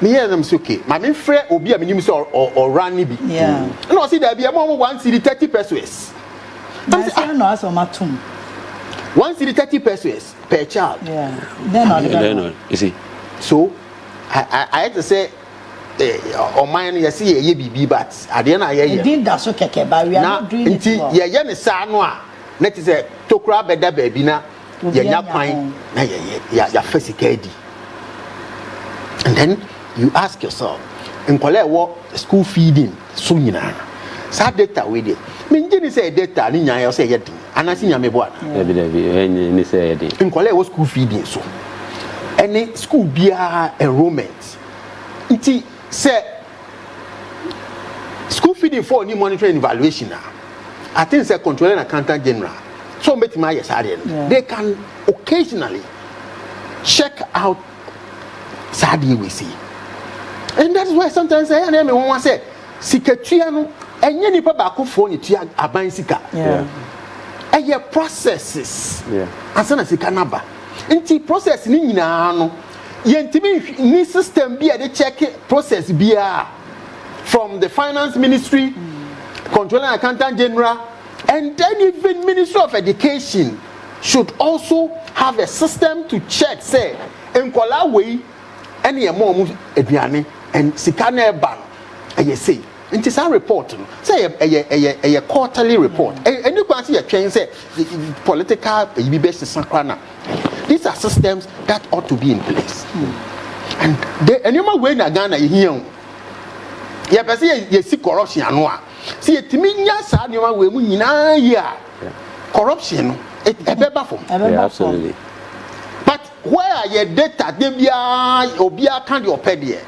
me hear them say okay. My friend obi a minimum or run bi. Yeah. And I see there be a mom 1 CD 30 pesos. I say no aso matum. 1 CD 30 pesos per child. Yeah. Then you see. So I had to say on mine you see ye bibi but ade na ye didn't that so keke but we are not doing it ye ne sa no a net is tokura beda baabi na ye nya kwan na ya fasika di. And then you ask yourself in what school feeding so nyina sa data we dey me ngini say data ni nya ya say ye din anasi nya me bo ana ni say ye din in what school feeding so any school bia enrollment iti say school feeding for new monitoring evaluation I think say controlling accountant general so make my they can occasionally check out sadi we see, and that's why sometimes I me one say sikatua no enye nipa ba ko fo ni tua aban sika eye processes asana sika naba nti process ni nyina no yentimi ni system bi e check process bia from the finance ministry, controlling accountant general, and then even Ministry of Education should also have a system to check say in kola way any mom eduane and sikane ban I say it is a report say a quarterly report and you can see a change say political based these are systems that ought to be in place and the anyone way na Ghana here ya pese you see corruption anwa see etimi nya sa anyone we mu nyina ya corruption it ebeba from absolutely but where are your data dey bia obia kan dey opede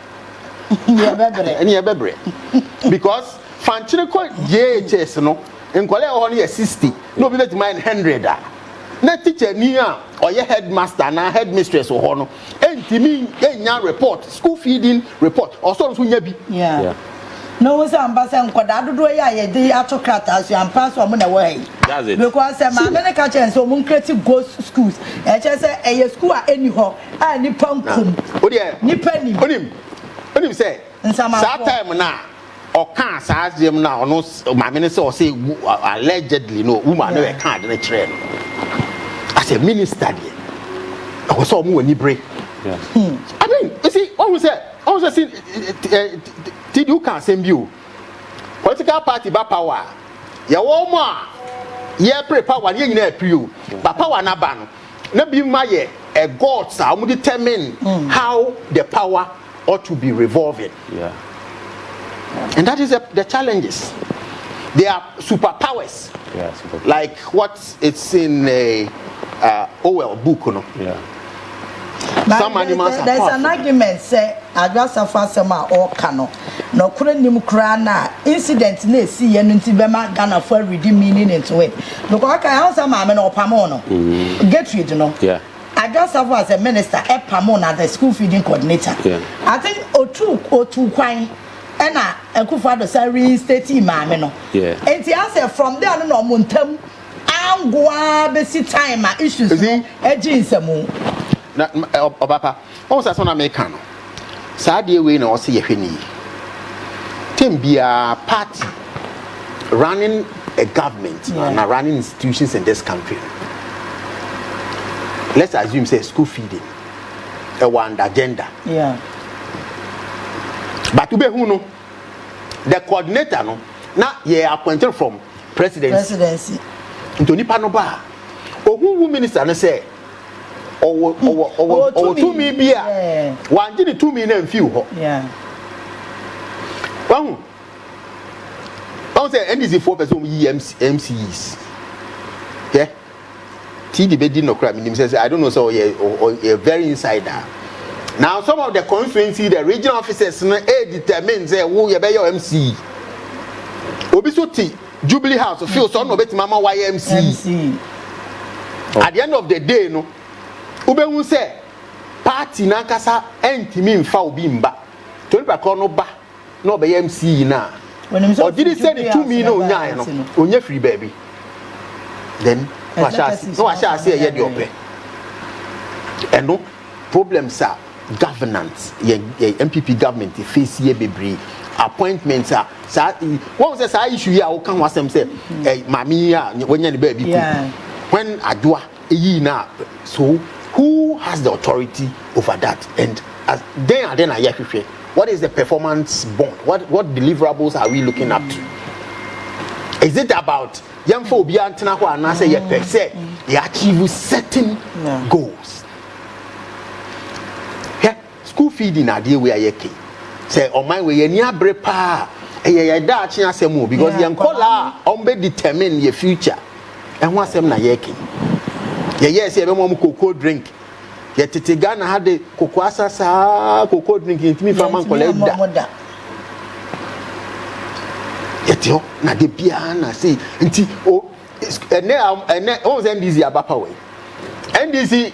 because fanchinico JHS no nkole ho no 60 no be let mine 100 na teacher ni a or your headmaster na headmistress ho no entimi enya report school feeding report or so nya bi yeah no we say ambassador nkoda dodo ya ye dey autocrat as you pass o mo na way that's it because ma America chance so mo create ghost schools e che say e school a any ho a ni pankum o de ni pani onim say that time na o kan sa dem na ono ma me say o say allegedly no woman no e kan de na kire no as a minister there I was so mo ani break I mean you see always say did you can send you political party ba power ya wo mo a ye pre power ye nyina pre you ba power na ba no na bi ma ye a gods a mo determine how the power ought to be revolving and that is the challenges. They are superpowers like what it's in a Orwell book no some animals there's an argument say Adwoa Safo asema or kano no kure nim kura na incident na esi ye no nti bema Ghana for reading meaning into it because I house am no opamo no get rid no Adwoa Safo as a minister epamo na the school feeding coordinator I think otu kwan ena Akufo-Addo say reinstate imame no enti answer from there no montam angwa besi time issues no eji nsemu na obapa o sa so na me kan no sa de we na o se ye hwani tembia party running a government and running institutions in this country let's assume say school feeding a one agenda but to be who no the coordinator no na ye appointed from presidency into nipa no ba ohu minister no say o to me bia wan gi ni to me na mfiu ho Don't say NDC 4% MCs. Yeah. TD did no crime. I don't know, so you're very insider. Now, some of the constituency, the regional officers, determine who you be your MC. Obisuti, Jubilee House, feel son of it, Mama YMC. At the end of the day, no, Ube say, party Nankasa, Entimin Fau Bimba. Tonipa Kono Ba, no be MC na. Or did it send it to me? No, no, free baby. Then, I shall say, yeah, the open. And no problems are governance, MPP government, face ye baby. Appointments are, what was the issue here? How come was them say, Mamia, when you're the baby? When Adwoa, now, so who has the authority over that? And then I hear what is the performance bond? What deliverables are we looking up to? Is it about young phobia and Tanaho and I say, they achieve certain goals? Yeah, school feeding are the way I say, on my way, near brepa, because young cola ombe determine your future. And what's them na yeki? Yes, everyone cocoa drink. Yet Ghana had the cocoa drinking to me from Uncle Edda. Yet yo, na de piana say, and now, what was NDC about power? NDC,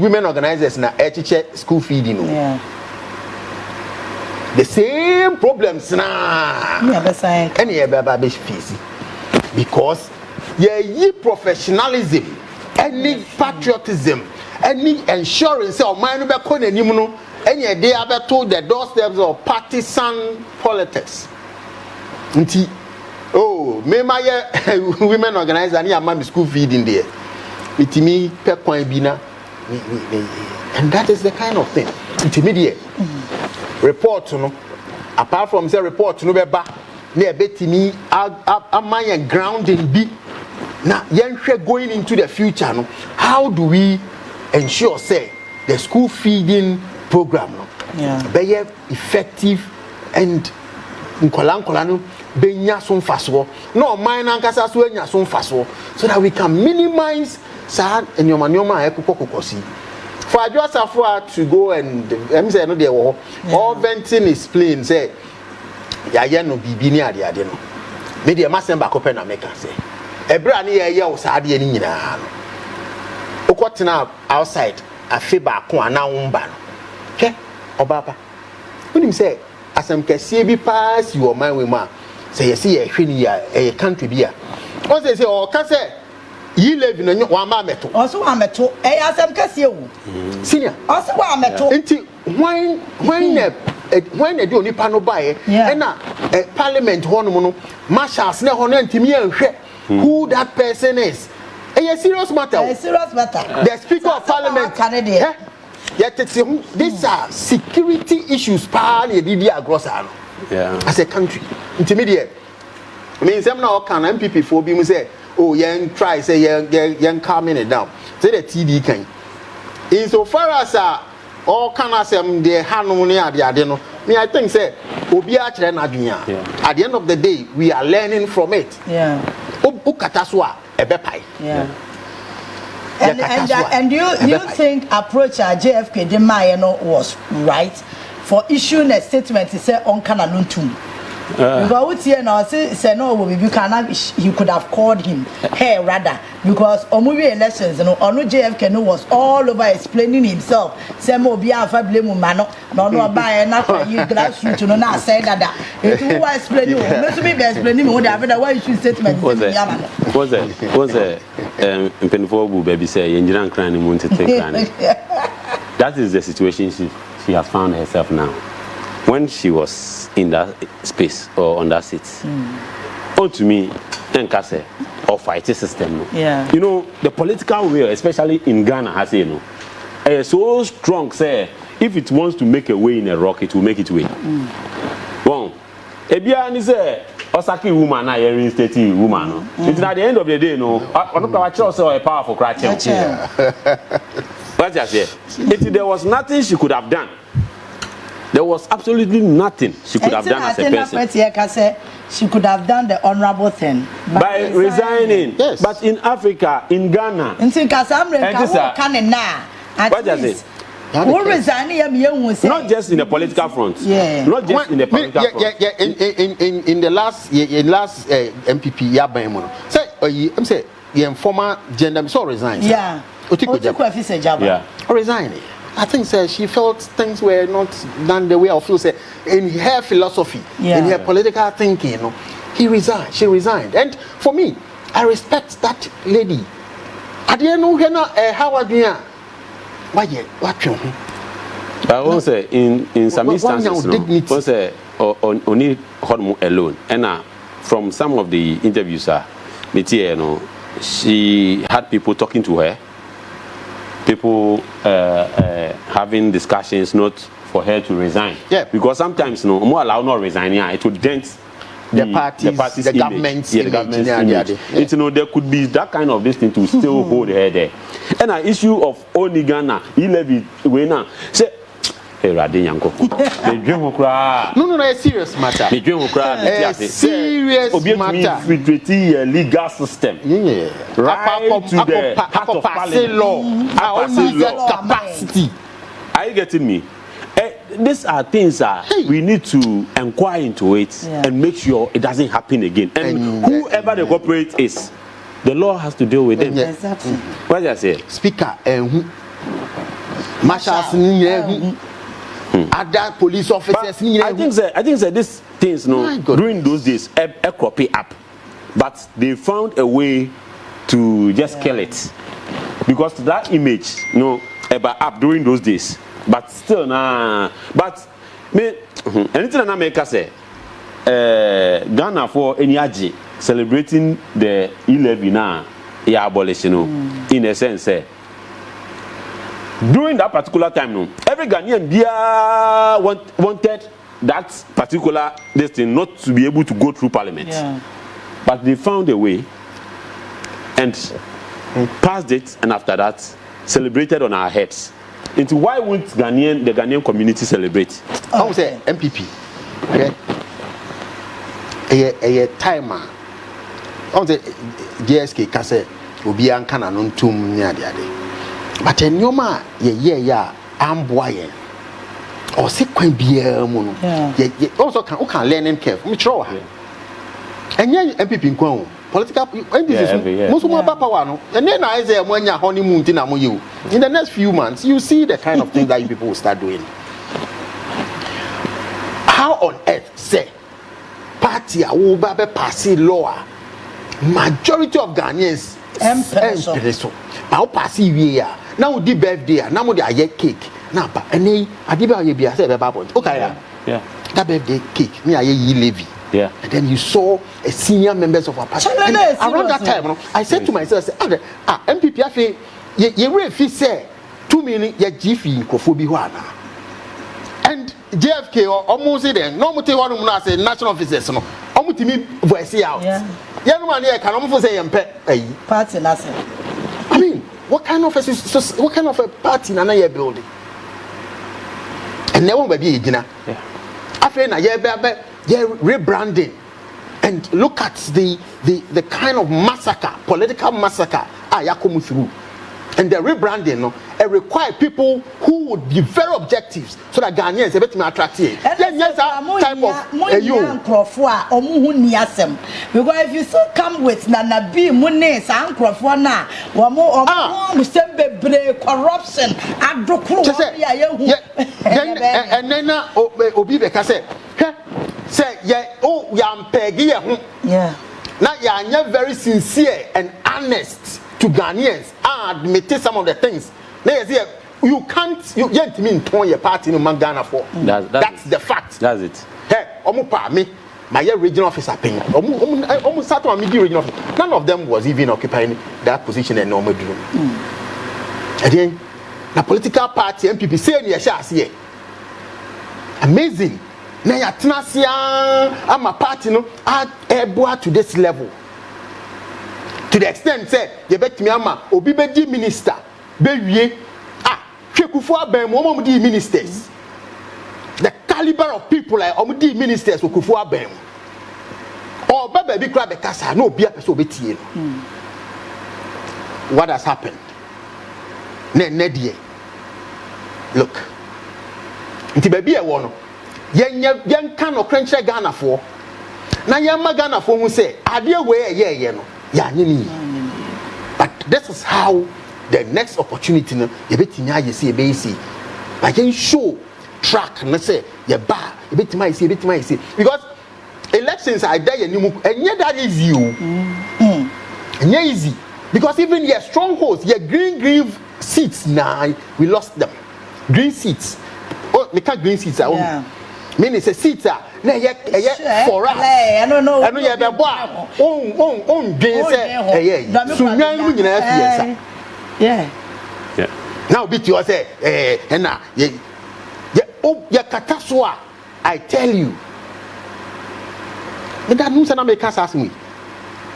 women organizers na teacher school feeding. The same problems na. Any baby fees because ye professionalism, any patriotism. Any insurance or mine be kon anim no any day have told the doorsteps of partisan politics nti me my women organizer and am school feeding there itimi pe kwan bi na and that is the kind of thing intermediate report no apart from say report no be ba na ebetimi amanya grounding bi na yenhwe going into the future no how do we ensure say the school feeding program no be effective and nkola no be nya so mfaso no man na nkasa so anya so mfaso so that we can minimize sa enyoma ekokokosi for Adwoa Safo to go and say no dey wo all venting is plain say ya no bibi ni ade no me dey masemba kope na make say ebra ni ye wo sa ade ni nyina no ukotena outside afi ba ko ana womba no ke obaba unim say asem kese bi pass your mind we ma say you see ye hwini ya country bi a o say o ka say yi live no wa ma meto o so wa meto asem kese wu senior o so wa meto nti when they do nipa no buy na parliament hono no marshals na hono ntimi anhwe who that person is a serious matter the speaker of parliament these are security issues pa na didi agrosa no as a country intermediate means them now can MPP for bi mu say oh yen try say yen calming it down say the TD can in so far as all can asem the hanom ne ade no me I think say obi a kire na adwenya at the end of the day we are learning from it ukata so a ebepai and you think approach JFK de Maye no was right for issuing a statement to say on kana nuntum because what here now say no we can he could have called him hey rather because omuwi elections no onu JFK no was all over explaining himself say mo bi afa blame ma no ba na you grassroots no na say that it who was explaining me to be explaining me that why issue statement was impenfo bu baby say yenjira nkran ni mu ntete kran that is the situation she has found herself now when she was in that space or on that seat. To me, Nkase or fight system. You know, the political will, especially in Ghana, has you know, so strong. Say, if it wants to make a way in a rock, it will make it way. Well, Ebiani say, Osaki woman, I hearing state woman. It's at the end of the day, no. I'm not sure a powerful crack. But just there was nothing she could have done. There was absolutely nothing she could have done as a person. She could have done the honorable thing by resigning. Yes. But in Africa, in Ghana, not just in the political front. Not just in the political front. In the last MPP, I'm saying, former gender so resigned. Resigning. I think she felt things were not done the way I feel. In her philosophy, in her political thinking, she resigned. And for me, I respect that lady. I didn't know how I do. I won't say in some instances, no, say only alone. And from some of the interviews, she had people talking to her. People having discussions not for her to resign. Because sometimes more allow not resigning, it would dent the parties, the government's image. It's there could be that kind of this thing to still hold her there. And an issue of Onigana, he levy now. Say no, a serious matter. A serious matter. Legal system. Right to the heart of parliament. Capacity. Are you getting me? These are things we need to inquire into it and make sure it doesn't happen again. And whoever the corporate is, the law has to deal with them. Exactly. What did I say? Speaker, marshals, other police officers. I think that these things, during those days, a copy up, but they found a way to just kill it because that image, about up during those days. But still, but me, anything I make say, Ghana for any celebrating the 11 now, abolition, in a sense, during that particular time, every Ghanaian wanted that particular this thing not to be able to go through parliament. Yeah. But they found a way and passed it, and after that celebrated on our heads. Into why won't the Ghanaian community celebrate? I would say MPP. Okay. A timer. I would say GSK kase obi ankana no ntum nya de ade. But enyoma ye amboye. Or se kwan bia mu no. Ye also can learning curve. Me try wa. Enye MPP nkwan political NDC most of my power no. And then I say when your honeymoon thing am you. In the next few months you see the kind of things that you people will start doing. How on earth say party will be passing law? Majority of Ghanaians so. Now pass here. Now the birthday. Now we dey cake. Now pa any adiba ye bia say be babo. Okay yeah. That birthday cake. Me aye yi levy. Yeah. And then you saw a senior members of our party. And around that time, I said to myself, MPP afi ye refi say 2 million ye GF kofobi wana. And JFK almost then no muti one na say national officers no. Omuti mi voice out. Yeah. Yeah, no man here can almost say yempe party last. I mean, what kind of a party na you building? And they won't be gina. Yeah. After na ye rebranding, and look at the kind of massacre, political massacre come through. And the rebranding no, it requires people who would be very objective so that Ghanaians are better attractive. Yes, type of you. Because if you still come with Nana B Mune San Crofona, corruption, and then Obi say yam peggy yeah. Now you're very sincere and honest to Ghanaians and admit some of the things. You can't mean turn your party in Ghana for. That's the fact. That's it. Hey, me, my regional officer paying. Almost sat on me regional officer. None of them was even occupying that position in normal room. And then the political party MPP say near Shasi. Amazing. Now ya tenasia I'm a party no Adwoa to this level. To the extent say you bet me ama obi be di minister be wie hwekufo aban mo di ministers. The caliber of people like di ministers okufo aban. Or baba bi kra be kasa na obi apese obetie no. What has happened? Ne look. Nti baby e wo no yen kan no krenche Ghana for na yen ma Ghana for hu say ade we ye no ya nyini. But this is how the next opportunity no ye betinya ye say be see like yen show track na say ye ba ye betima ye see because elections are there nimu enye that easy o enye easy because even your strongholds your green seats now we lost them green seats. Oh, they can't green seats. Yeah. Meaning it's a seat. Na for us. I don't know. I know you have a green set. So now you know yeah. Now bit you say and now ya kataswa. I tell you. Me that news na make us ask me.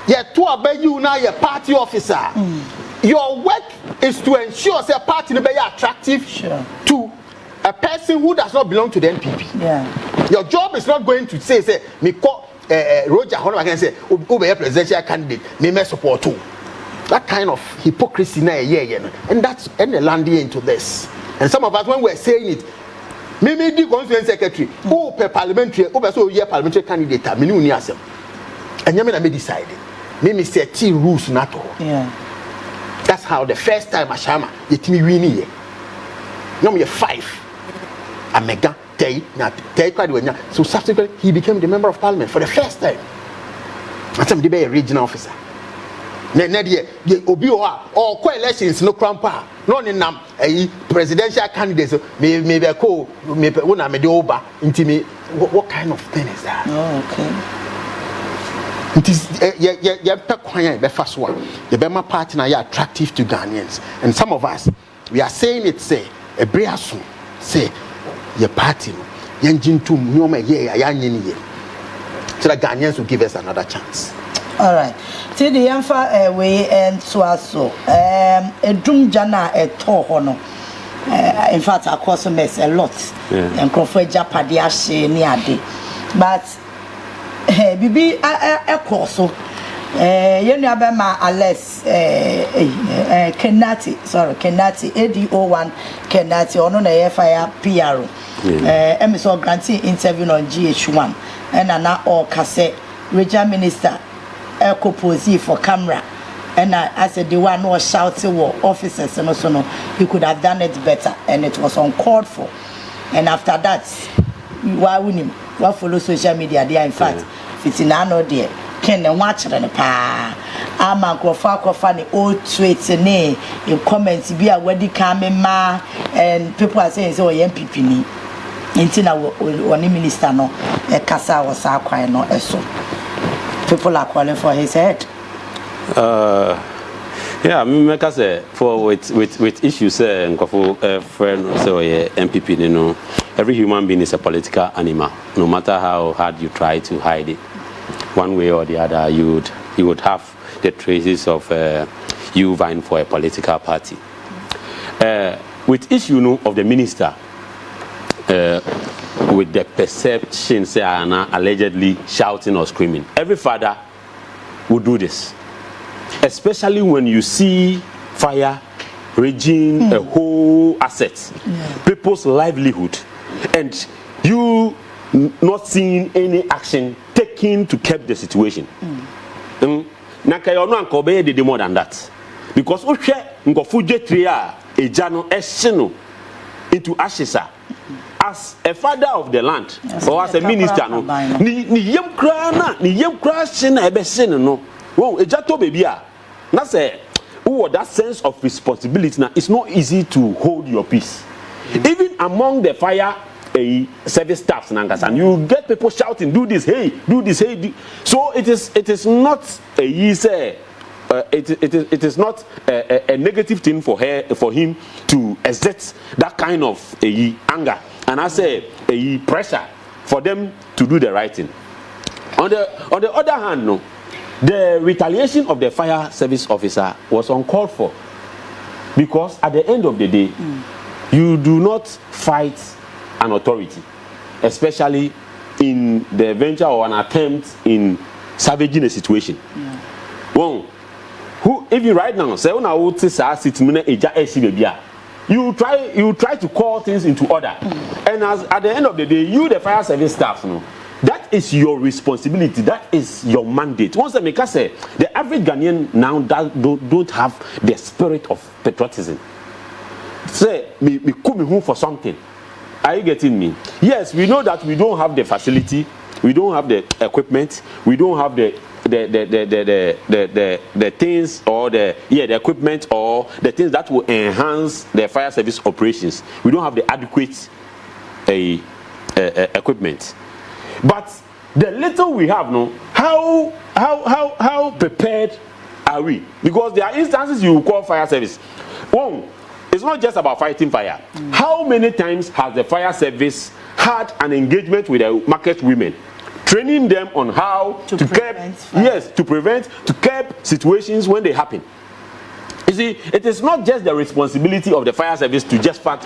Yeah, to obey you now your party officer. Your work is to ensure say party be attractive to a person who does not belong to the NPP. Yeah. Your job is not going to say me call Roger Hono can say who be a presidential candidate me support too. That kind of hypocrisy na and that's and they landing into this. And some of us when we're saying it me the constituent secretary who per parliamentary who so year parliamentary candidate me ni asem. And you me decide me say T rules na to. Yeah. That's how the first time Ashama yet me win here. No me 5. A mega day, so subsequently he became the member of parliament for the first time. That's him to be a regional officer. Obi or co-elections no crampa, no nam a presidential candidates maybe a co maybe una medioba into me. What kind of thing is that? Oh, okay. It is the first one. The Bema party now attractive to Ghanaians, and some of us we are saying it say a briasu say your party Yanjin to Noma ye, Yanyin, so the Ghanaians will give us another chance. All right. See the Yanfa way and so a doom jana a tohono. In fact, I also miss a lot. And Crawford Japadiashi near day. But Bibi a course. You know about my Alex Kenati, ADO1 Kenati, on a fire PRO. Emerson granting interview on GH1 and now all cassette regional minister propose for camera. And I said the one who was shouting war officers and also no, you could have done it better, and it was uncalled for. And after that, why wouldn't him? What follow social media? There, in fact, it's in no there. Can they watch it? I'm a crofani old tweets in comments be a wedding coming ma, and people are saying so MPP ni. Intina one minister no, a casa was acquired no so. People are calling for his head. Yeah, make us say for with issues and friend so MPP, you know, every human being is a political animal. No matter how hard you try to hide it, one way or the other, you would have the traces of you vying for a political party. With issue of the minister, with the perception say allegedly shouting or screaming, every father would do this. Especially when you see fire raging a whole asset, people's livelihood, and you not seeing any action taken to keep the situation. Nakayono and Kobe did more than that. Because into ashes as a father of the land or as a minister, no, well, baby, that's that sense of responsibility. Now, it's not easy to hold your peace. Even among the fire service staffs, and you get people shouting, "Do this, hey, do this, hey." So it is not a easy. It is not a negative thing for him to exert that kind of anger, and I say pressure for them to do the right thing. On the other hand, no. The retaliation of the fire service officer was uncalled for, because at the end of the day, you do not fight an authority, especially in the venture or an attempt in savaging a situation. Well, if you right now say you try to call things into order, and at the end of the day, you the fire service staff, that is your responsibility. That is your mandate. Once I make us say, the average Ghanaian now don't have the spirit of patriotism. Say, me come home for something. Are you getting me? Yes, we know that we don't have the facility, we don't have the equipment, we don't have the things or the equipment or the things that will enhance the fire service operations. We don't have the adequate equipment. But the little we have, how prepared are we? Because there are instances you call fire service. One, it's not just about fighting fire. How many times has the fire service had an engagement with the market women, training them on how to prevent situations when they happen? You see, it is not just the responsibility of the fire service to just fight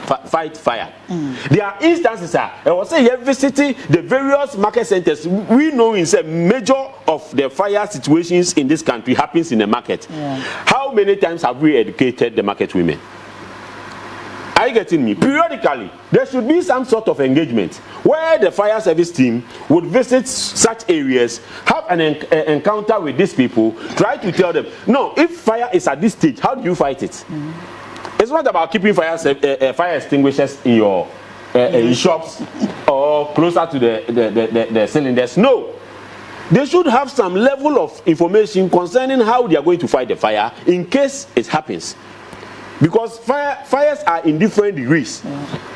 fire. There are instances, I will say every city, the various market centers, we know in a major of the fire situations in this country happens in the market. How many times have we educated the market women? Are you getting me? Periodically, there should be some sort of engagement where the fire service team would visit such areas, have an encounter with these people, try to tell them, no, if fire is at this stage, how do you fight it? It's not about keeping fire extinguishers in your in shops or closer to the cylinders. No. They should have some level of information concerning how they are going to fight the fire in case it happens. Because fires are in different degrees,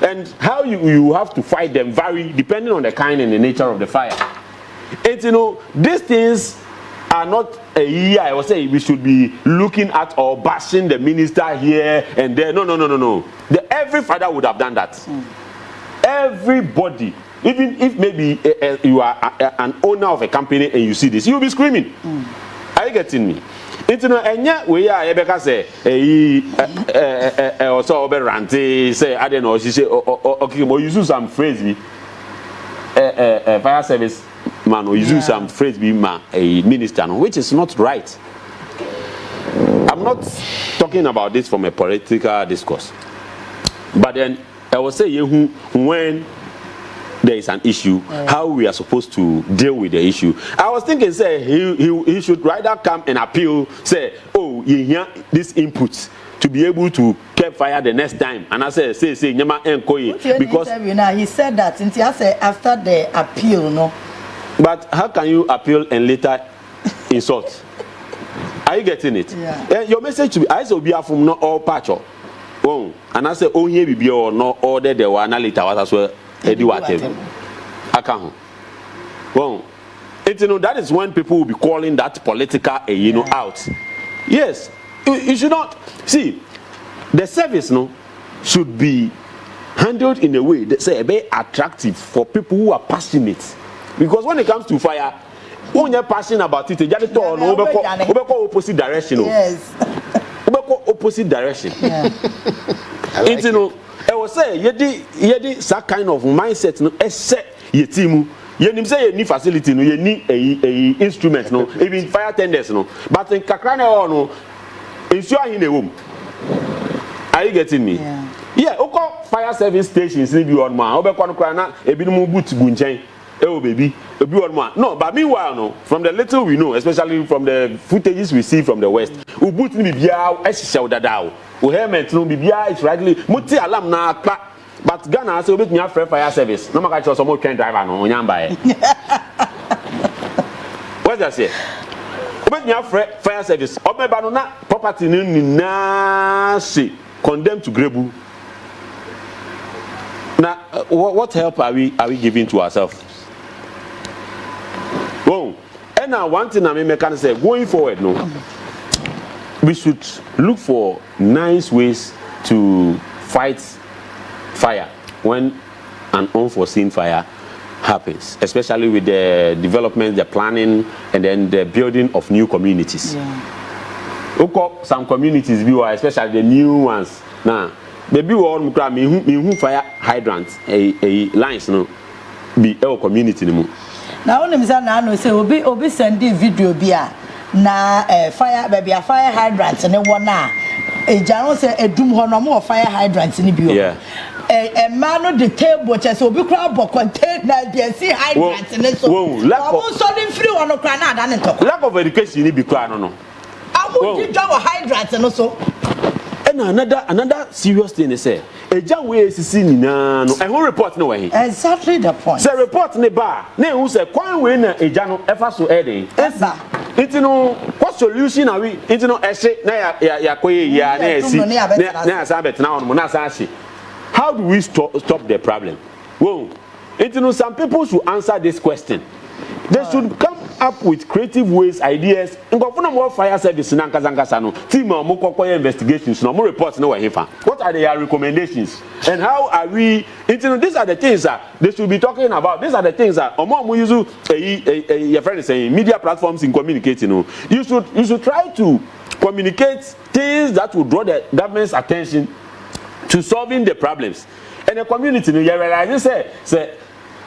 and how you have to fight them vary depending on the kind and the nature of the fire. And these things are not a year I would say we should be looking at or bashing the minister here and there. No. Every father would have done that. Everybody Even if maybe you are an owner of a company and you see this, you'll be screaming. Are you getting me? It's no enya we are Ebeka say also over ranty say I don't know she say okay we use some phrase be fire service man we use some phrase be man a minister no, which is not right. I'm not talking about this from a political discourse, but then I will say when there is an issue, how we are supposed to deal with the issue. I was thinking, say he should rather come and appeal, say, oh, you hear this input to be able to keep fire the next time. And I say, Nyama Enkoye, because he said that since I say after the appeal, no. But how can you appeal and later insult? Are you getting it? Yeah. Your message to be, I say, be from not all patch. Oh, and I say, oh, here be or no order the one later was as well. Adwoa Safo. Well, that is when people will be calling that political, out. Yes, you should not see the service. No, should be handled in a way that say very attractive for people who are passionate. Because when it comes to fire, when you're passionate about it, you just go opposite direction. Yes, opposite direction. Yeah. I was say yedi that kind of mindset no except ye team ye nim say ye ni facility no ye ni a instrument no even fire tenders no but in kakra na no ensure hin na wom. Are you getting me? Yeah, oko fire service stations ni bi on ma obekwa no kra na ebi no boot bu nchen baby ebi on ma no, but meanwhile no, from the little we know, especially from the footages we see from the west, u boot ni bibia ehihye dadao o helmet no bibia is rightly muti alarm na akpa, but Ghana say obet me fire service no maka cho some train driver no onyamba e. What's that say? Obet me fire service obeba no na property ni na say condemned to grebu. Now what help are we giving to ourselves? Well, and now one thing I can say going forward, no, we should look for nice ways to fight fire when an unforeseen fire happens, especially with the development, the planning, and then the building of new communities. Yeah. Some communities, especially the new ones, now, maybe we all me fire hydrants, a lines, no, be our community no. Now when me say na no say obi send video bia na fire baby a fire hydrant ne wona e jaro say edum ho no mo fire hydrant ni bio. Yeah. Man no the table just obi kra bo container dey see hydrant ne so. Omo so dey free one kra na ada ne talk. Lack of education ni bi kra no. Amu di job hydrant no so. And another serious thing is say eja we sisi nyina no whole report no we. Exactly the point. Say report ne ba na who say kwan we na eja no efa so eden. Esa. It no what solution are we? It no ehye na ya koye ya na esi na asa betna on na asa ahye. How do we stop the problem? Whoa. It no some people should answer this question. They should come up with creative ways, ideas. Ngofuna more fire service na nkazangasa no. Team mo kokoye investigations no more reports no we hifa. What are their recommendations? And how are we these are the things that they should be talking about. These are the things that omo use your friend is saying media platforms in communicating no. You should try to communicate things that will draw the government's attention to solving the problems. And the community you realize say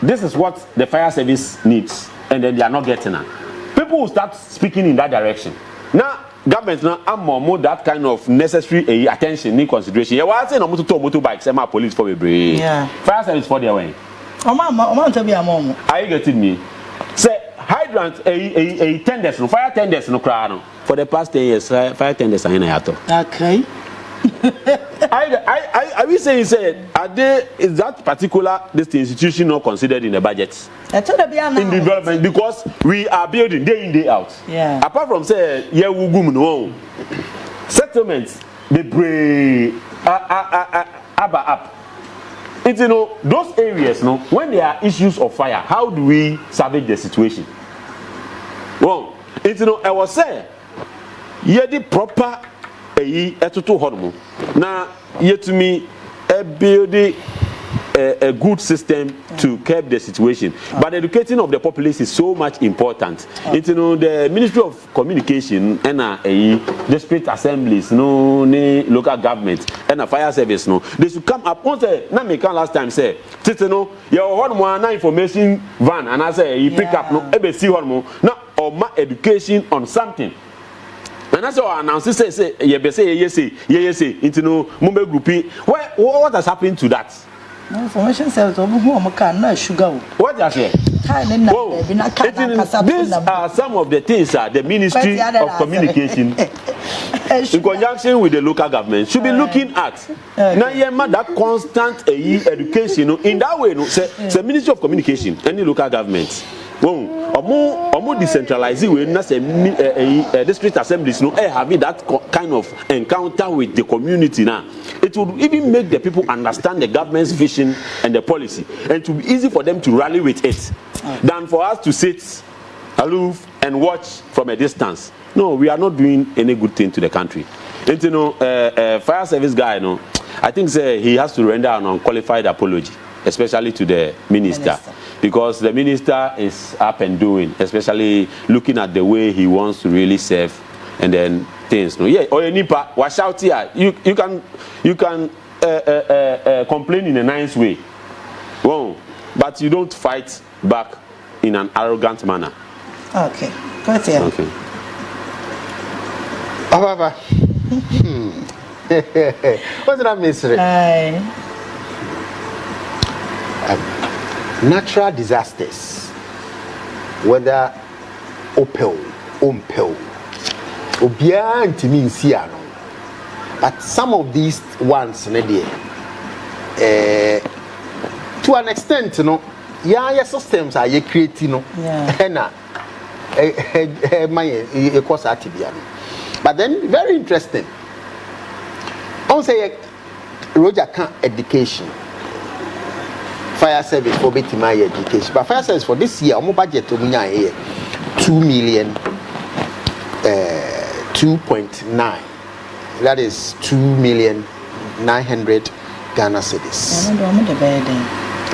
this is what the fire service needs, and then they are not getting it. People will start speaking in that direction. Now, government now am more that kind of necessary attention in consideration. You want to say no motorbikes, my police for me. Yeah. Fire service for their way. Are you getting me? Say hydrant a tenders no fire tenders no crowd. For the past 10 years, fire tenders are in Ayato. Okay. Are we saying is that particular this institution not considered in the budget? In development because we are building day in day out. Yeah. Apart from say no settlements they bring up. It's those areas when there are issues of fire, how do we salvage the situation? Well, I was saying the proper etutu hormo na yetumi build a good system to curb the situation. But educating of the populace is so much important. It's, you know, the Ministry of Communication and district assemblies, no, local government and a fire service, no, they should come up. Once last time say, you know, your one information van, and I say you pick up no ABC hormone now or my education on something. And that's all announce say yes into no Mumbai groupie. What has happened to that? Information says no sugar. What does it? These are some of the things that the Ministry of Communication in conjunction with the local government should be looking at. Now that constant education in that way, no, the Ministry of Communication, any local government. Or more decentralized way, district assemblies no having that kind of encounter with the community now. It would even make the people understand the government's vision and the policy, and to be easy for them to rally with it, than for us to sit aloof and watch from a distance. No, we are not doing any good thing to the country. And you know, fire service guy, you know, I think he has to render an unqualified apology, especially to the minister. Because the minister is up and doing, especially looking at the way he wants to really serve, and then things. No, yeah. Or any part, wash out here. You can complain in a nice way, but you don't fight back in an arrogant manner. Okay, go here. Okay. However, what's that mystery? Natural disasters, whether opel, obia ntimi nsia no, but some of these ones, to an extent, you know, your systems are you creating, no, but then very interesting. I say Roger can education. Fire service for my education, but fire service for this year, our budget to me here 2.9. That is 2,900,000 Ghana cedis.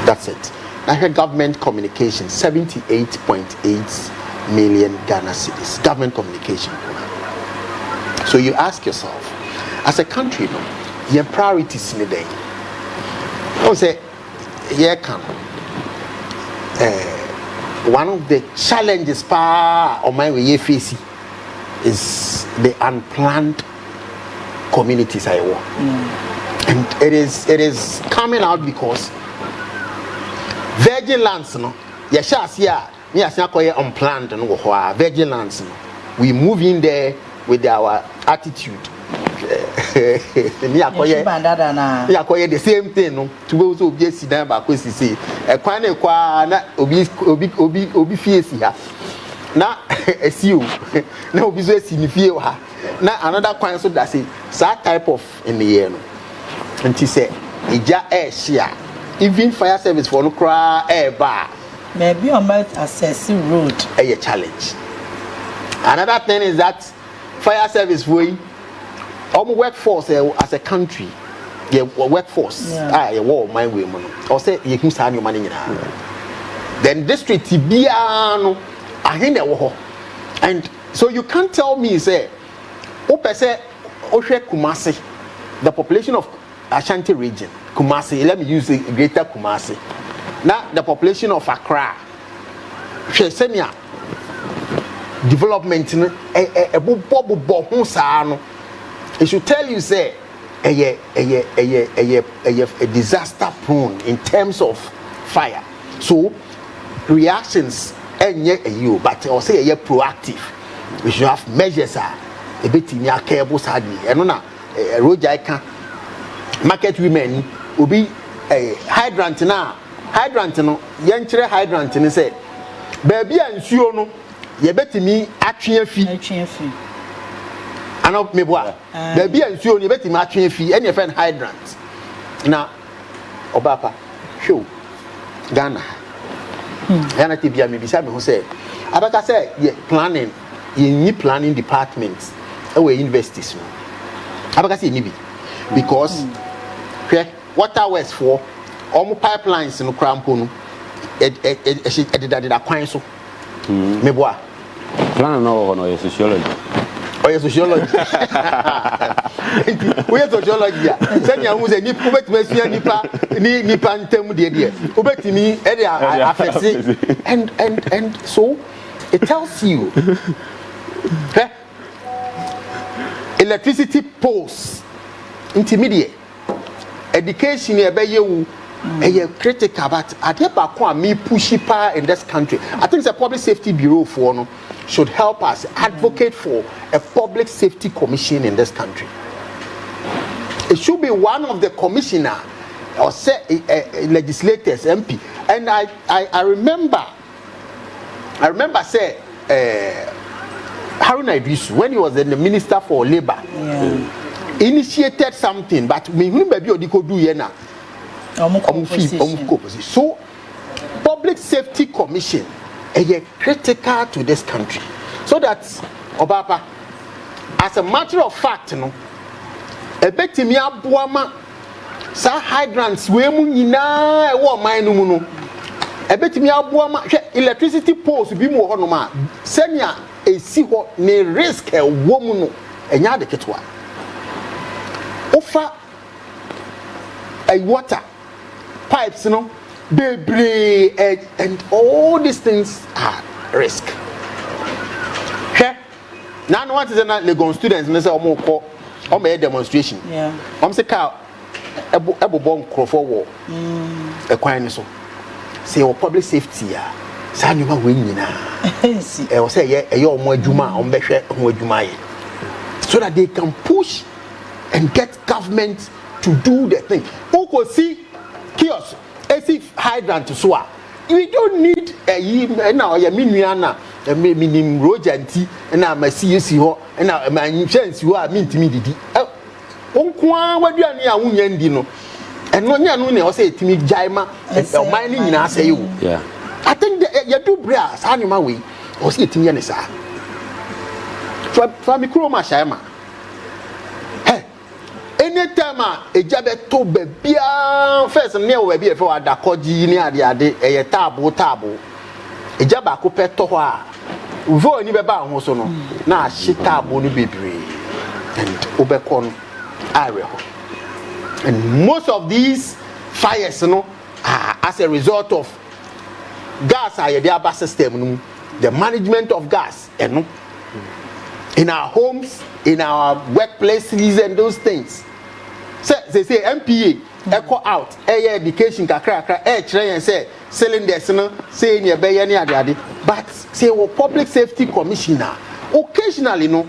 That's it. I heard government communication 78.8 million Ghana cedis. Government communication. So you ask yourself, as a country, your priorities in the day. I say. Here come one of the challenges on my way facing is the unplanned communities I work. And it is coming out because virgin lands, no, unplanned virgin lands, no. We move in there with our attitude. The same thing, no. To also be sit down back we say e kwan na obi face here. Na esiu na obi so sinifie ha. Na another kwan so that say that type of in the year no. And he say ija air share even fire service for no cry air bar. Maybe on my accessing road a challenge. Another thing is that fire service for our workforce as a country, the workforce, I war my women, or say you can sign your money. Then district Tibiano, I hear the and so you can't tell me, say, Opese Oshe Kumasi, the population of Ashanti region, Kumasi, let me use the greater Kumasi. Now the population of Accra, Shesemia, development, a it should tell you say a disaster prone in terms of fire. So reactions you, but I'll say proactive. We should have measures a bit in your cable sadly. And on a road market women will be a hydrant now. Hydrant no yentre hydrant and say baby and no ye bet me atwe fee. Ano meboa baby ansuo ni beti ma atwe fi any friend hydrant na obapa show Ghana Ghana tibia me bisa me ho say abaka say planning ye planning departments we universities abaka say ni bi because water west for omo pipelines no crampo no edida kwan so meboa plan no sociology sociology we sociology send ya hu say nipa betime sua nipa ntem de obetimi e affect and so it tells you electricity poles intermediate education e be yewu e critical but ade ba ko a me push pa in this country. I think the public safety bureau for no should help us advocate for a public safety commission in this country. It should be one of the commissioner or say legislators MP. And I remember say Haruna Idrisu, when he was the minister for labor, initiated something, but me baby odiko do yena. So public safety commission is critical to this country. So that Obapa, as a matter of fact, no, a betimi abuama sa hydrants we mu nyina e wo man no mu no e betimi abuama electricity poles bi mu ho no ma senia esi ho ne risk e wo mu no enya de ketwa ofa a water pipes no bebre and all these things are risk. Now what is the Legon students and say omo a demonstration. Say car ebo bomb crofo war. E kwan so. Say o public safety ya. Sa nyuma we nyina. E o say ye omo adwuma omo behwe ho adwuma ye. So that they can push and get government to do the thing. Who see kiosk, AC hydrant so a. We don't need a now ya minuana minim rojanti na masiyesi ho na manhwensi ho a mintimi didi onkwa waduane a wunya ndi no eno nya no ne o say etimi jaima o man ni nyina say you. I think you do bra sa anima we o say etimi ne sa for me kroma shaima anytime ejabe to bia first ne o bia e for adakoji ni ade eye tabo ejaba ko peto ho a uvo ni beba ho so no na ahita abo no bebre and obekon are ho. And most of these fires are as a result of gas are the aba system, the management of gas and in our homes, in our workplaces and those things. So they say MPA echo out air education kakra train and say cylinders no say near be any ade but say public safety commissioner occasionally no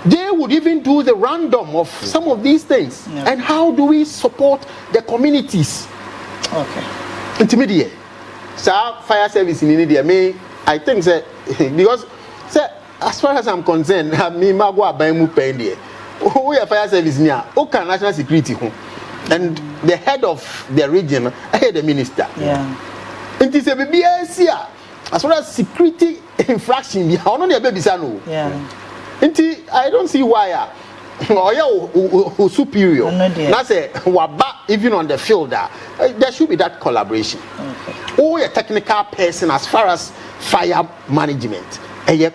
they would even do the random of some of these things. And how do we support the communities? Intermediate so fire service in India me I think that because say as far as I'm concerned me magwa ban mu pen there we are fire service near okay national security and the head of the region the minister it is a BBS as far as security infraction be how no dey baby no I don't see why or superior na say waba even on the field there should be that collaboration. A technical person as far as fire management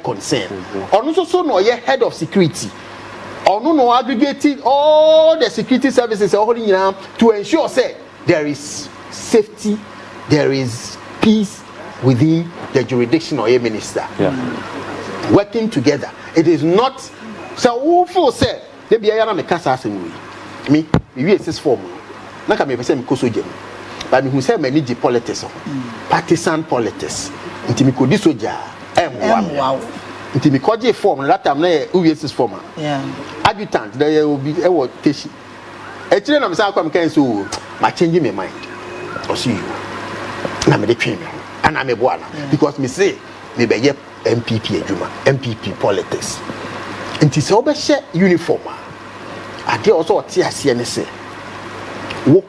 concerned or also no head of security or no aggregating all the security services to ensure say there is safety, there is peace within the jurisdiction or a minister working together. It is not so who for say they be ayana me kasa asem we we assess form na ka me pese me kosoje but me who say manage politics partisan politics nti me kodi soja wow nti me koje form that time na we assess form adjutant there will be e what teshi e kire na me say akwa me kan so ma change my mind or see you na me dey train and na me boana because me say me be ye MPP adwuma MPP politics nti se obehye uniform ade also tie ase ne se wo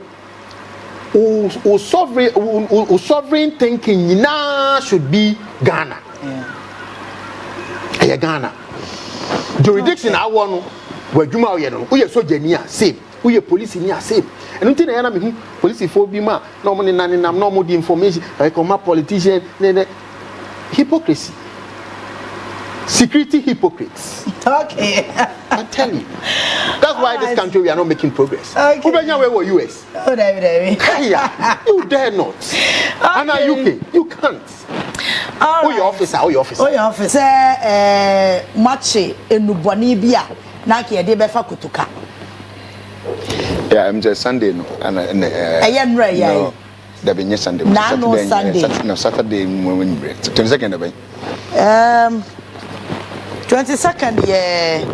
sovereign thinking now should be Ghana Ghana jurisdiction awon no wadwuma wo ye no wo ye soja ni a same we a police in your same. And until I am police for Bima, normally normal the information, like a politician, hypocrisy. Security hypocrites. Okay. I tell you. That's why this country we are not making progress. Okay. Who were US? Oh, David. You dare not. Okay. And UK, you can't. All your officer, your officer. Your officer, Machi, Enubonibia, Naki, Adebefa Kutuka. Yeah, I'm just Sunday, no. And I am right, yeah. There be Sunday. No Sunday. No, Saturday, when break. 22nd, 22nd, yeah,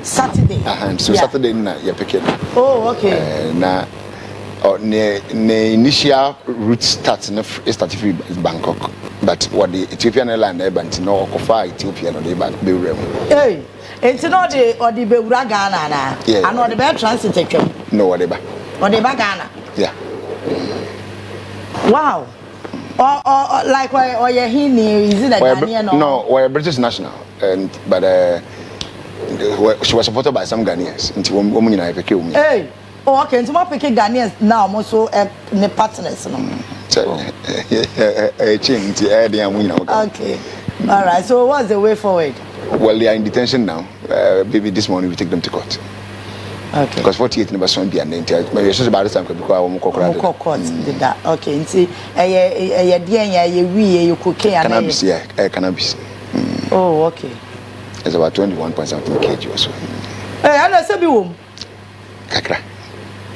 Saturday. So yeah. Saturday, you're picking. Oh, okay. Now, the initial route starts in Bangkok, but what the Ethiopian airline, but no, Ethiopian or the back, be real. Hey, it's not the or the Beuragana, yeah. And or the bear transit. No, whatever. Or the Bagana. Yeah. Wow. Or like why or your Hini is it a Ghanaian or no, we're British national, and but she was supported by some Ghanaians until woman in Africa. Hey, oh okay, so my picking Ghanaians now also ne partners no. Okay. All right. So what's the way forward? Well, they are in detention now. Maybe this morning we take them to court. Okay. Because 48 never saw be an entire. Maybe it's just about this time because I want court did that. Okay. See, you cocaine. Cannabis, yeah, cannabis. Oh, okay. It's about 21.something kg or so. Hey, I know be womb. Kakra.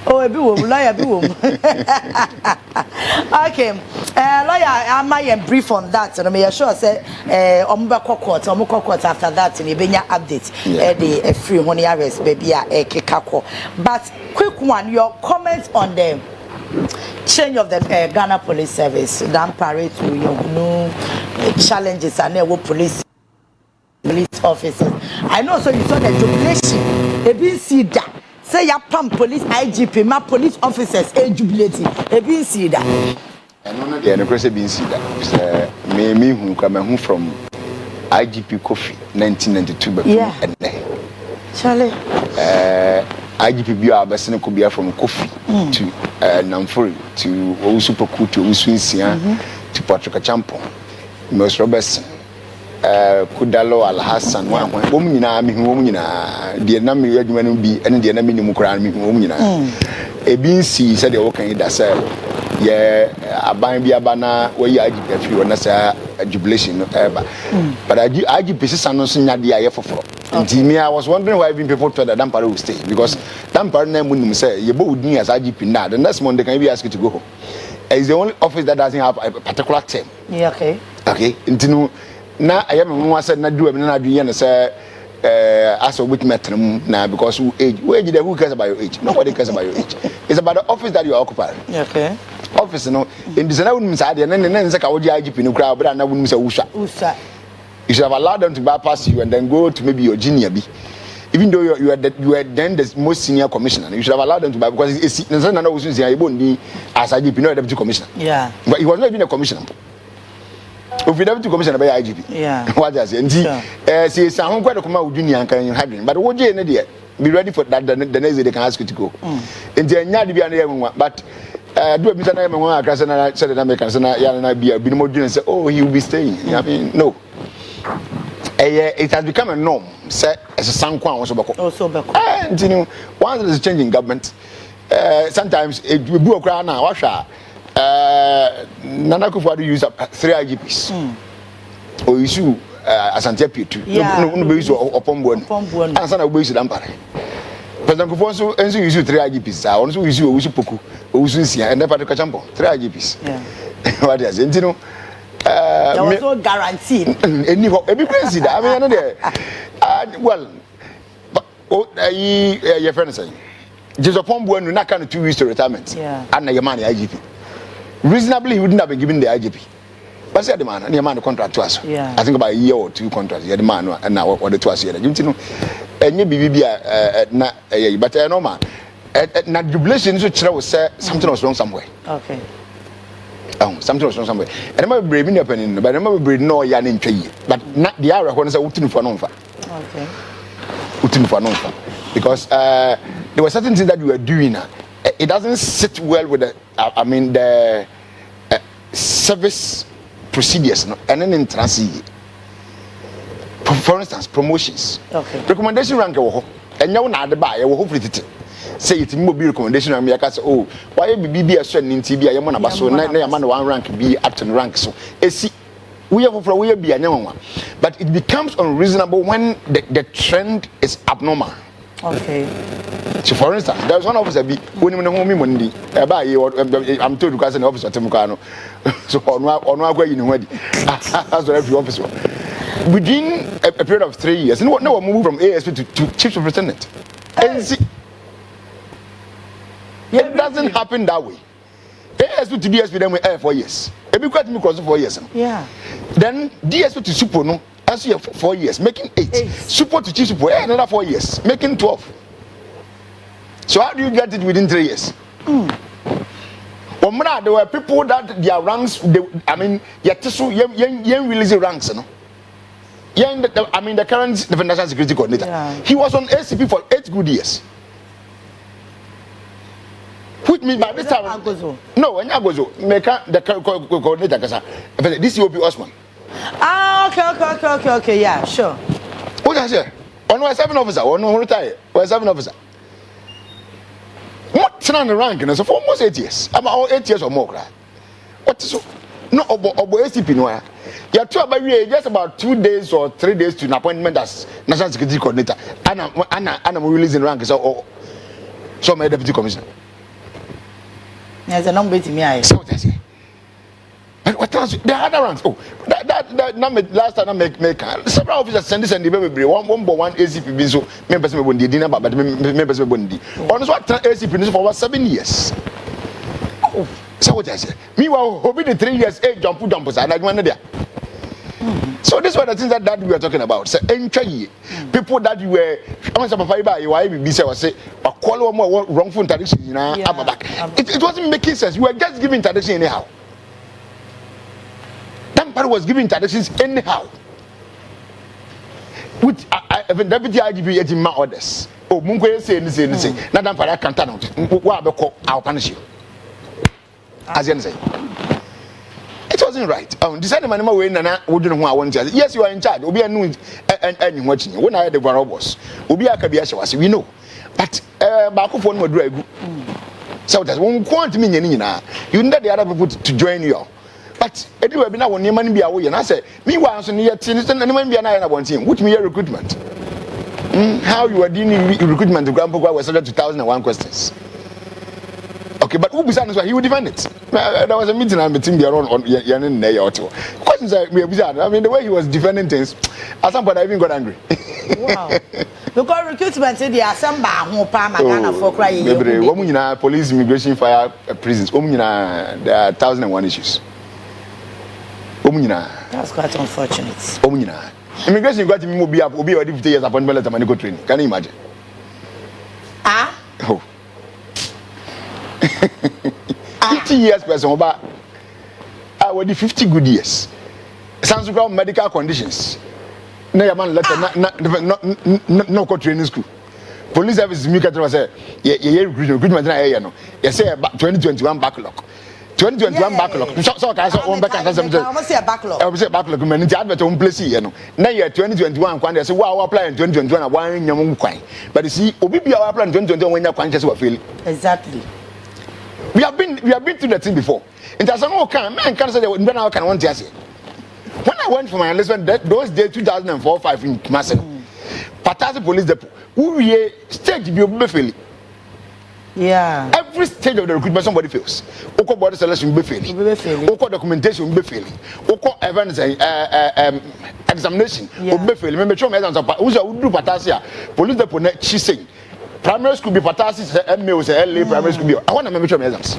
Oh, a be womb, lawyer be womb. Okay. Lawyer, am I brief on that? And I'm sure say court after that in Ibenya update. The free money arrest baby kekako. But quick one, your comments on the change of the Ghana Police Service, dan parade to challenges and police officers. I know, so you saw the jubilation. They been see that. Say ya pump police IGP, my police officers jubilating. They been see that. Yeah, no question been see that. Me who come from IGP Kofi 1992 but and Charlie. IGP Bia Abasene could be from Kofi to Namfuri to Osupoku to Usuinsia to Patrick Champon. Most Robertson. Kudalo Al Hassan, one woman, I mean, woman, the enemy regiment be and the enemy Mukran, woman. A BC said, okay, that's yeah, a bambi abana where you if you want to say a jubilation, but I give pieces and not seen the IF for. I was wondering why people thought that Dampare would stay because Dampare name wouldn't say, you both me as IGP now, the next month they can be asked to go home. It's the only office that doesn't have a particular term. Yeah, okay. Okay, into now I am one said not do it, and I do say as a witness now because who cares about your age? Nobody cares about your age. It's about the office that you occupy. Okay. Office, in this wouldn't say, and then say, I would IGP in the crowd, but I wouldn't say Usha. You should have allowed them to bypass you and then go to maybe your junior B. Even though you are then the most senior commissioner, you should have allowed them to buy because it's another was as IGP, not a deputy commissioner. Yeah. But he was not even a commissioner. If you deputy commissioner by IGP. Yeah. What does it? Say some quite a come out junior and can have but what you need be ready for that the next day they can ask you to go. And then you be an but do a bit of time when I said that American and be a bit more junior say, oh, he will be staying. I mean, no. It has become a norm. Say as a Sankwan also and you know, once there's a change in government, sometimes it will be a crown now. Washa Nana Kufuor use up 3 IGPs. Or issue Asante P2. No base upon one. And son of base Dampare. President Kufuor also issue 3 IGPs. I also issue Usupoku, Ususia, and the Patrick Champo. 3 IGPs. What is it? You know. There was no guaranteed. Every president, I mean, well, your friend is saying, just upon one, you're not kind of 2 weeks to retirement. And your money, IGP. Reasonably, he wouldn't have been given the IGP. But said the man, and your man, the contract to us. I think about a year or 2 contracts. You had the man, and now what the 2 years. You know, and maybe but I know, man, not jubilation, so something was wrong somewhere. Okay. Something was wrong somewhere. And I remember braving up and but I remember braving no yan in tree. But not the hour when I said Utin for Nonfa. Okay. Utin for Nonfa. Because there were certain things that you were doing. It doesn't sit well with the service procedures, no, and then in transit. For instance, promotions. Okay. Recommendation rank, and you know the buyer will hopefully say it will be recommendation. And I say, oh, why be a certain in TB? I am on a basso, man one rank be up to rank. So, see, we have for be a young one, but it becomes unreasonable when the trend is abnormal. Okay. So, for instance, there's one officer be when you know me Monday. I'm told to cast an officer to Mucano. So, on one way in Wedi, as every officer. Within a period of 3 years, no one moved from ASP to chief superintendent. And see, it doesn't happen that way. ASP to DSP then we 4 years. It be quite me cross 4 years. Yeah. Then DSP to super no, also 4 years, making 8. Super to chief super another 4 years, making 12. So how do you get it within 3 years? There were people that their ranks, release ranks, no. The current national security coordinator. Yeah. He was on ACP for 8 good years. Which means by this time, no, when I go so, the coordinator, this is Osman. Okay, yeah, sure. What I say? On was 7 officer, on no retire, was 7 officer. What's on the rank? And so for almost 8 years, about 8 years or more. What is so? No, Obo ACP no. You are just about 2 days or 3 days to an appointment as national security coordinator. And I'm releasing rank so my deputy commissioner. There's a number to me. So what I say? What else? The other ranks. Oh, that last time I make several officers send this and the baby one ACP so members me bondi dinner but members me bondi. On what ACP for over 7 years. Oh. So what I say? Meanwhile, hobby the 3 years, 8 jumpers, and like one there. So this is what the things that we are talking about. So people that you were, I want some fiber, you are be say or call more wrongful interdiction, it wasn't making sense. You were just giving interdiction anyhow. That part was giving interdictions anyhow. Which deputy IGP getting my orders. Oh, Mungo say anything. Now that part I can't tell. What I'll punish you. As you say, it wasn't right. Decided my way and wouldn't want to. Yes, you are in charge. Obi anu and watching you. When I had the variables, Obi Akabiashawasi, we know. But Baku phone would do. So that's one quantity meaning. You need the other people to join you. But anyway, now when your money be away, and I say, meanwhile, so near tennis and anyone be an eye about him, which me a recruitment. How you are dealing with recruitment to Grandpa was subject to 1,001 questions. Okay, but who besides he would defend it? There was a meeting I'm between the on Yanin Nay or two. Questions are bizarre. I mean, the way he was defending things, at some point I even got angry. Wow. Because recruitment said there are some Ghana for crying. Women, police, immigration, fire, prisons. There are 1,001 issues. That's quite unfortunate. Immigration got me be up, be already 50 years appointment letter man go training. Can you imagine? Ah? Oh. 50 years person about I would 50 good years. Sounds like medical conditions. No man letter no go training school. Police service me can say recruitment na here no. You say 2021 backlog. 2021 backlog. So I say one back and say backlog. I say backlog man the advert on place here no. Now year 2021 kwan they say wow apply in 2021 and one nyam kwan. But you see obi bia apply in 2021 when you kwan just fail. Exactly. We have been through the thing before. And as man can say when I can want to say. When I went for my enlistment those days 2004-5 in Kumasi. Patasi police depot. We stage be fail. Yeah. Every stage of the recruitment somebody fails. Oko body selection be failing. Oko documentation be failing. Oko events examination be failing. Remember show me exams who do Patasi police depot she saying primary school be Patasi MA say LA primary school be. I want to remember show me exams.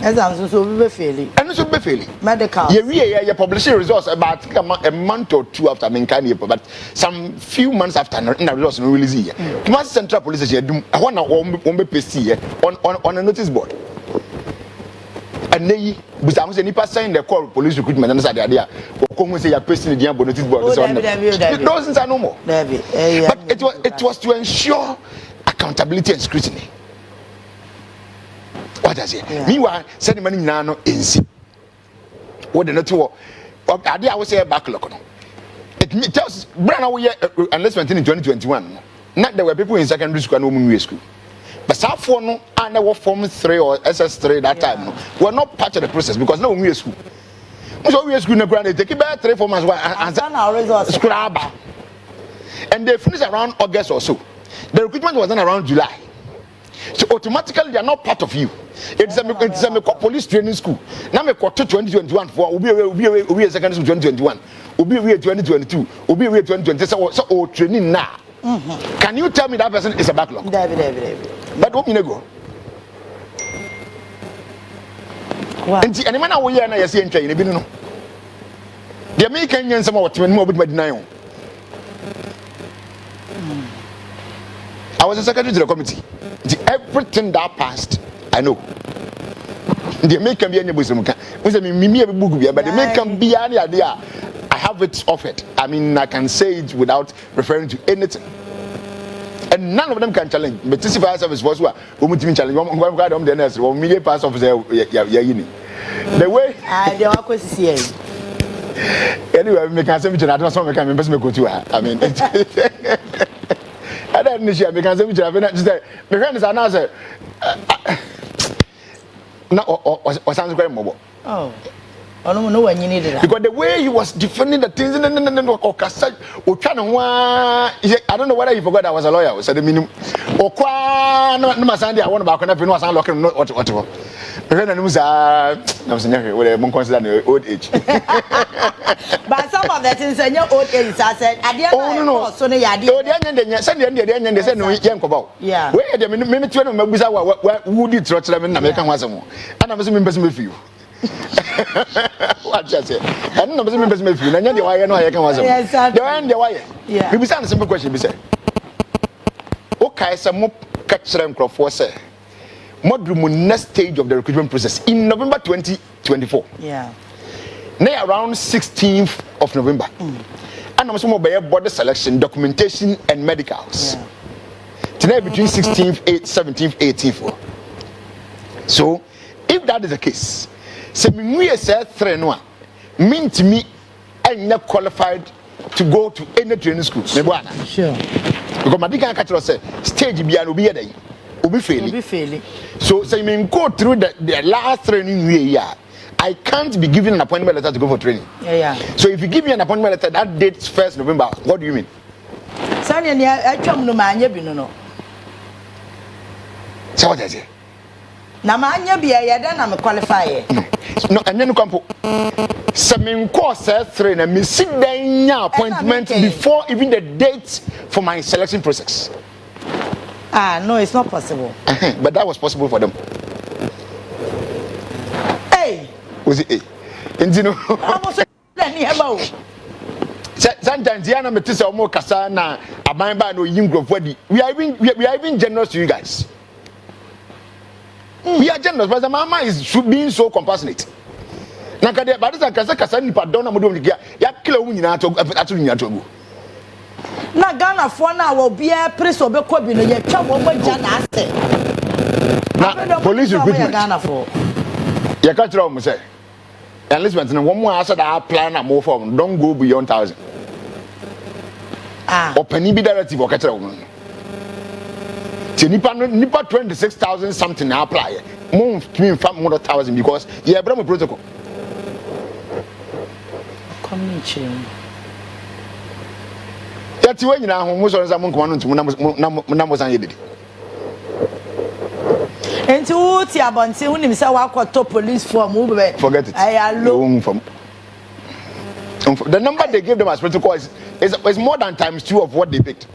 Exams so be failing. And so be failing. Medical. Yeah, publishing results about a month or two after Menkani, but some few months after the results no release here. Kumasi Central Police Station I want to PC on a notice board. And they but I'm saying nipa sign the call police recruitment and say there. Come say you pasting the notice board. Those things are no more. But it was to ensure accountability and scrutiny. What I say? Meanwhile, send money now no easy. What the not to I would say a backlog. It tells Brana we enlistment in 2021. Not there were people in secondary school and women school. But Safo no and they were Form 3 or SS3 that time no were not part of the process because no women school. So we school no grant take about 3-4 months and scrabber. And they finished around August or so. The recruitment was done around July. So automatically they are not part of you. It's a police training school. Now we got 2021 for we secondary school 2021. We 2022. We 2020. So training now. Can you tell me that person is a backlog? But what you go? And any man away and I see in train. The American some of what more with my denial. I was a secretary to the committee. Everything that passed, I know. The American be any bosom. But the American be any idea. I have it offered. I mean, I can say it without referring to anything. And none of them can challenge. But this fire service was what we challenge. One guy on the next, one million pass officer. The way they are question. Anyway, we can say I don't know can investment go to her. I mean, I don't know. We can say just say my friend is another. No, or sounds very mobile. Oh. I don't know when you needed that. Because the way he was defending the things, I don't know whether he forgot I was a lawyer. So the minimum, or no, Sunday, I want about to sound looking whatever. I was in consider old age. But some of the things in your old age, I said, I didn't know. So they said, no, young about. Yeah. Where the minute when would you trust them in American was more? And I was in with you. What just say? I don't know if it's me feel. And why I know I can was. The why. Yeah. We a simple question. We say. Okay, some more catch them crop for say. Modern next stage of the recruitment process in November 2024. Yeah. Now around 16th of November. And I'm some by border selection, documentation, and medicals. Yeah. Tonight between 16th, 17th, 18th. So, if that is the case. So we say three no mean to me I'm not qualified to go to any training school. Sure. Because my can catch say stage be an obi dey. Obi failing. So you mean go through the last training year. I can't be given an appointment letter to go for training. Yeah. So if you give me an appointment letter that dates 1st November, what do you mean? Sanya ni atwam no ma anya bi no. So what is it? Na ma anya bi ya da na me qualify. No, and then come some course 3 na me sit down appointment before even the date for my selection process. Ah, no, it's not possible. But that was possible for them. Hey, was it? And you know, sometimes the enemy is almost kasana. Abamba no yingro body. We are even generous to you guys. We are generous, but the mama is being so compassionate. Nakade, but it's a kasa ni pardon amudu mdikia. Ya kila umu nyina atu nyina atu. Na Ghana for na wo bia press obekọ bi no ye twa wo gba na ase. Na police recruitment Ghana for. Ya ka tira mo say. Enlistment no one more asa that plan na more form don't go beyond 1,000. Ah. Opani bi directive o ka tira wo. Nipa 26,000 something na apply. More between 100,000 because you have a protocol. Coming. That's when you know most of them come on to numbers and you. And to Tiabonte, who himself walk to police for movement. Forget it. I alone from the number they gave them as protocol is more than ×2 of what they picked.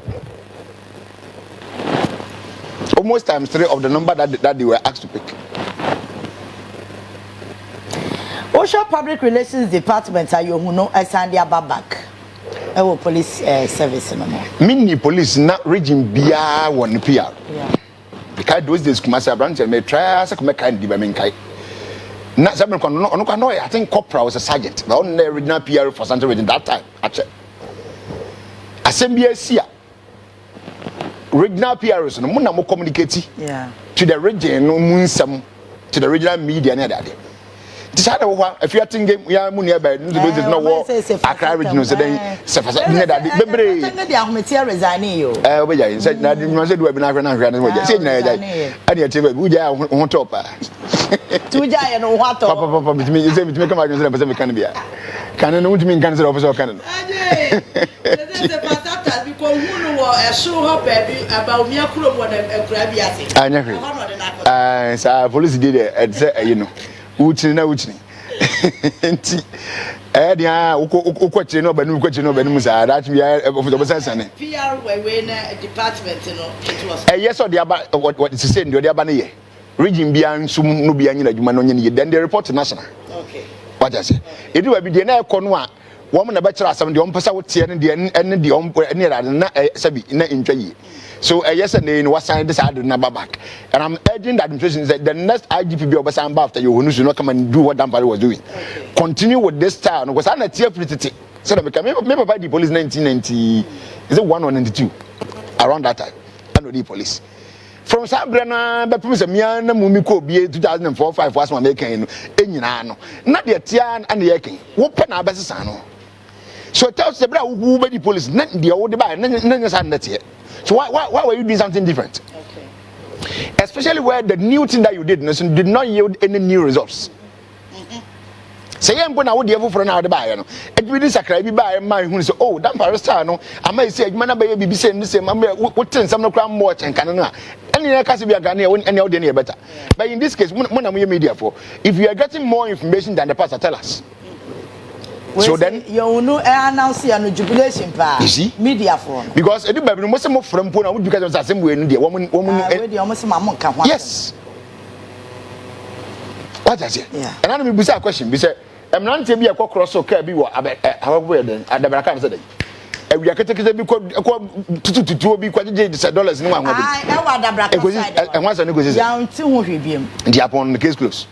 Almost ×3 of the number that they were asked to pick. Osha Public Relations Department are you know Sandia Babak. Our police service no more. Mini police not region bia one PR. Yeah. Because those days Kumasi branch and may try to make kind of kai. Not someone can know I think Corporal was a sergeant, but only regional PR for Central Region that time. Actually. Assembly here. regional PRs no mo na mo communicate to the region no munsam to the regional media na that this had if you are thinking ya mu near by no war Accra region so then surface na that bebre dey ahometi resign yo we ja say na no say do we na hwe na hwe na we ja say na ja ani ya tebe we ja ho top tu ja ye no ho top papa me say me come again say person me kan bia kan no ntimi kan say officer kan no the pastor because who know a show up about me akuro mo dem akura bia say anya hwe sa police did it say you know uchini na uchini enti dia ukwachi no banu ukwachi no banu musa that we are of the sane PR we na department no it was yes or the what is saying the aba na ye region bia nsum no bia nyina adwuma no nye then they report to national okay what I say edu wa bi de na ekono a wo mo na be kira asam de ompesa wo tie ne de ene de ene ra na sabi na entwa yi. So yes and no was signed this I do number back. And I'm urging the administration that the next IGP be obasan after you should not come and do what Dampare was doing. Okay. Continue with this style because I'm not tier free. So that became member by the police 1990 is it 1 or 92 around that time. I know the police. From Sabrina, but from Samiana Mumiko be 2004-5 was my making no. Not the Tian and the Yaking. Open our best. So it tells the bra who the police, not the old buy, none that here. So why were you doing something different? Okay. Especially where the new thing that you did did not yield any new results. Say I'm going to would for another buyer. And we describe by my who say, oh, that Parastano, I may say, man, baby, saying the same. What ten some crime watch and canana. And in a case be a Ghanaian and any better. But in this case, what am I media for? If you are getting more information than the pastor, tell us. So then you know announce your jubilation pa media for because everybody must move from Pona would because of the same way in the woman almost mamma can yes what I say and I me a question be say I'm not to be a cross so care be what however then at the American said we are getting be to be quite $10 in one and once a negotiation down to him the upon the case close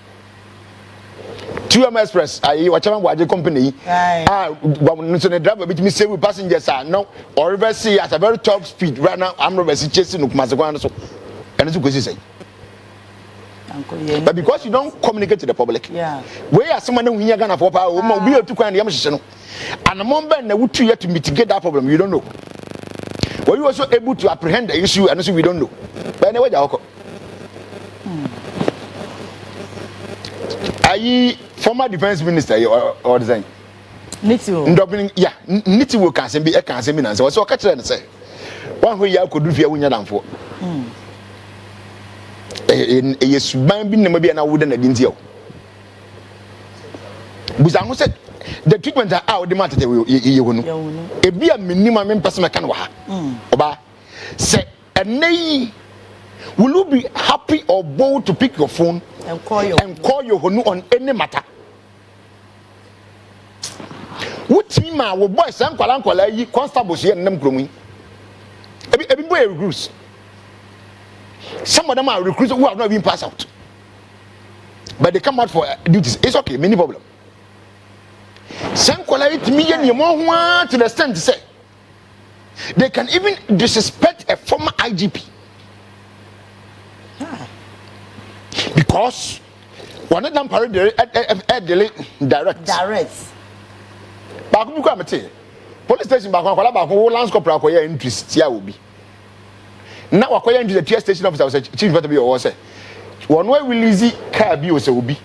2M Express, I watch a company. The driver between me say with passengers are no or reverse see at a very top speed. Right now, I'm reversing chasing Mazaguan. So, and it's what you say. But because you don't communicate to the public, where are someone who you're gonna for power, we are too kind of Yamashino. And a moment that would to mitigate that problem, you don't know. Were you also able to apprehend the issue and also we don't know. But anyway, I former defense minister or design. Niti yeah, Niti will can be a cancer minister. So I catch and say one way you could do for when you're done for. Yes, maybe and I wouldn't have been here. But said the treatment are out the matter. It be a minimum person can work. Oba say a nay. Will you be happy or bold to pick your phone and call your honu on any matter? What team will boys and Kwalankola constables here and them growing? Every boy recruits. Some of them are recruits who have not been passed out, but they come out for duties. It's okay, many problem. Some quality me and more to the extent to say they can even disrespect a former IGP. Because one of them parade direct. But you come to police station back on Lance Corporal acquire interest here will be. Now acquire into the tier station officer was chief better be or say. One way will easy car be was will be.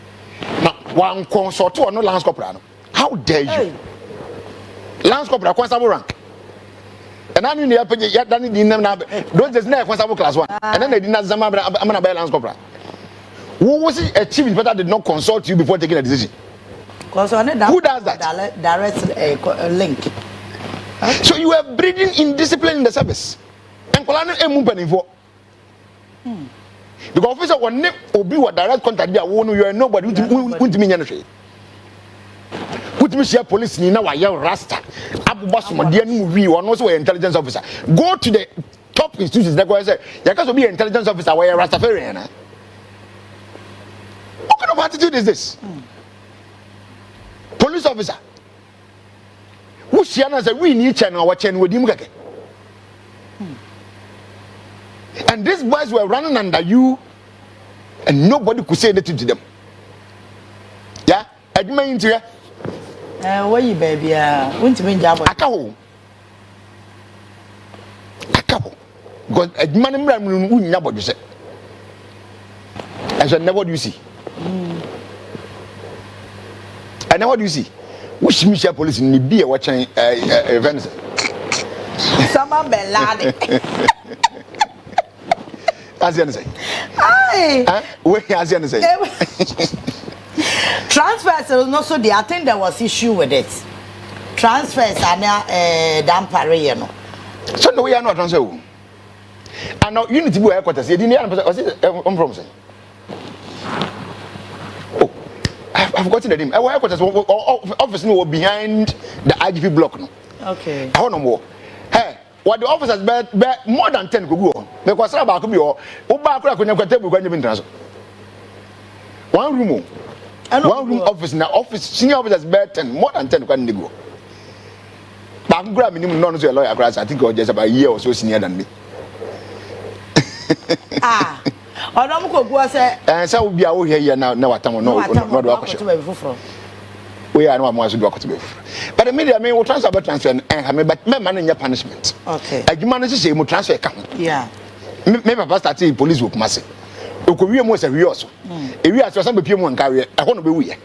Now one consort or no Lance Corporal. How dare you? Lance Corporal constable rank. And I knew the upper yet done in them now. Don't just never constable class 1. And then they did not Zamabra Amana by Lance Corporal. Who was it a chief inspector did not consult you before taking a decision? Who does that? Direct link. So you are breeding indiscipline in the service. And Kolana a movement for. Because officer will never be what direct contact there. You are nobody wouldn't mean anything. Put me share police ni na wa ye rasta. Abu Basuma dear movie or also an intelligence officer. Go to the top institutions that go and say, you can be an intelligence officer where you're Rastafarian. What kind of attitude is this? Police officer. Who she said we need channel our channel with him. And these boys were running under you, and nobody could say anything to them. Yeah, adwuma into ya. Where you baby? Won't you job? Akaho. Because adwuma no mra mu unya bodu se. And so never do you see? And now what do you see? Which Michelle police ni be watching events? Someone belade. As you say. Aye. Where as you say? Transfers was not so. I think there was issue with it. Transfers are now dampare, you know. So no, we are not transfer. And now unity boy headquarters. You didn't I'm from say. Oh, I've forgotten the name. Our headquarters office no behind the IGP block no. Okay. I want no more. Hey, what the officers bear more than 10 go go. Because about could be all. Oba kura kunya kwete bu kwanya bintraso. One room. One room office na office senior officers bear 10 more than 10 kwanya go. But I'm glad minimum no so a lawyer class. I think I just about a year or so senior than me. Ah. Odom ko go say say we be awo here now watam no do akosho. We are no am so do akoto. But the media me we transfer and but me man nya punishment. Okay. Adwuma no say mu transfer ka ho. Yeah. Me papa started police wo Kumase. Okowie mu say wi oso. Ewi aso san be pie mu nka we e ho no be wuye.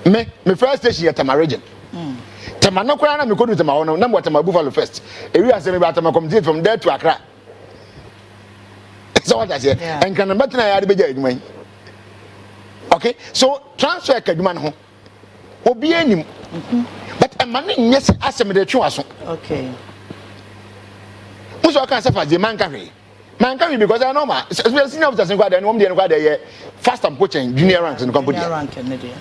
Me first station ya Tama region. Tama no kwara na me kodu Tama no na mo Tama Buffalo first. Ewi aso me ba Tama community from there to Accra. So what I say, and can better na be adwuma. Okay, so transfer kadwuma no ho. Obi anim. But a man yes asem de twa so. Okay. Muso kan say for the man carry. Man carry because I know ma. Senior officers go there, no dem go there fast and coaching junior ranks in the company. Junior rank na there.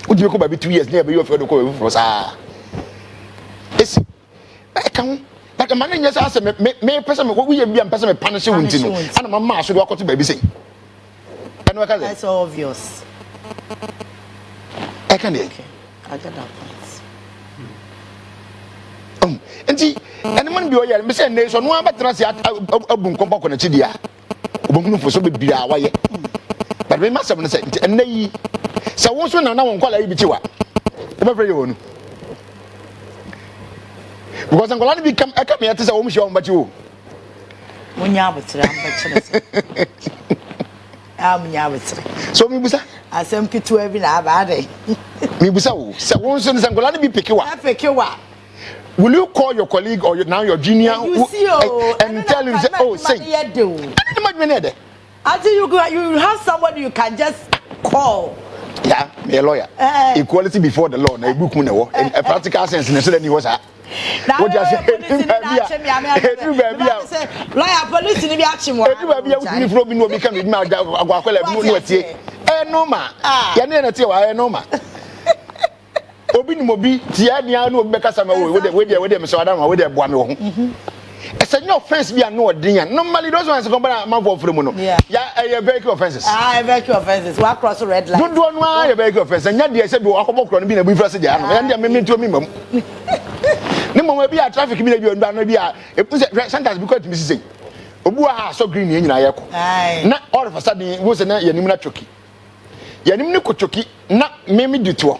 Would you go by 2 years near be you for the go for sa. It's I can. But a man yes asem me person we be am person me punish you ntino. And my ma so do akoto baby say. And what can That's obvious. I can Okay. I get that point. And man be oya me say na so no abetra se abun kompa ko na chidia obun fo so be bia waye but me masem no say na yi se won so na won kwala yi bi chiwa e ba frɛ ye wonu because angola ni bi kam aka me yate se wo mhye wo mbachi wo Munya abutre ambachire. Munya abutre. so mi busa Asem kitu ebi na abade. mi busa wo se won so ni angola ni bi pekewa Pekewa. will you call your colleague or your junior You see, and tell him say oh say until you have somebody you can just call. yeah me a lawyer equality before the law na book mu na wo a practical sense na so that ni was that what you say lawyer police ni bi achi mo ba bia wo ni fro bi no bi kan bi ma agwakwala bi no tie no ma ya na tie wa no ma obi ni mobi tia dia no obi bekasa ma we de me so adam we de boa me wo ho it's a no offense be no odin normally those ones come by ma for free mu no ya vehicle offenses vehicle offenses we cross red line do no ya vehicle offense nya de say bi akobọ kro no bi na bi frase dia no ya de me to mi mam ni mo bi a traffic bi na bi onda no bi a sometimes because me say obu ha so green nyina ye ko na all of a sudden wo say na yanim na choki yanim ni ko choki na me dituo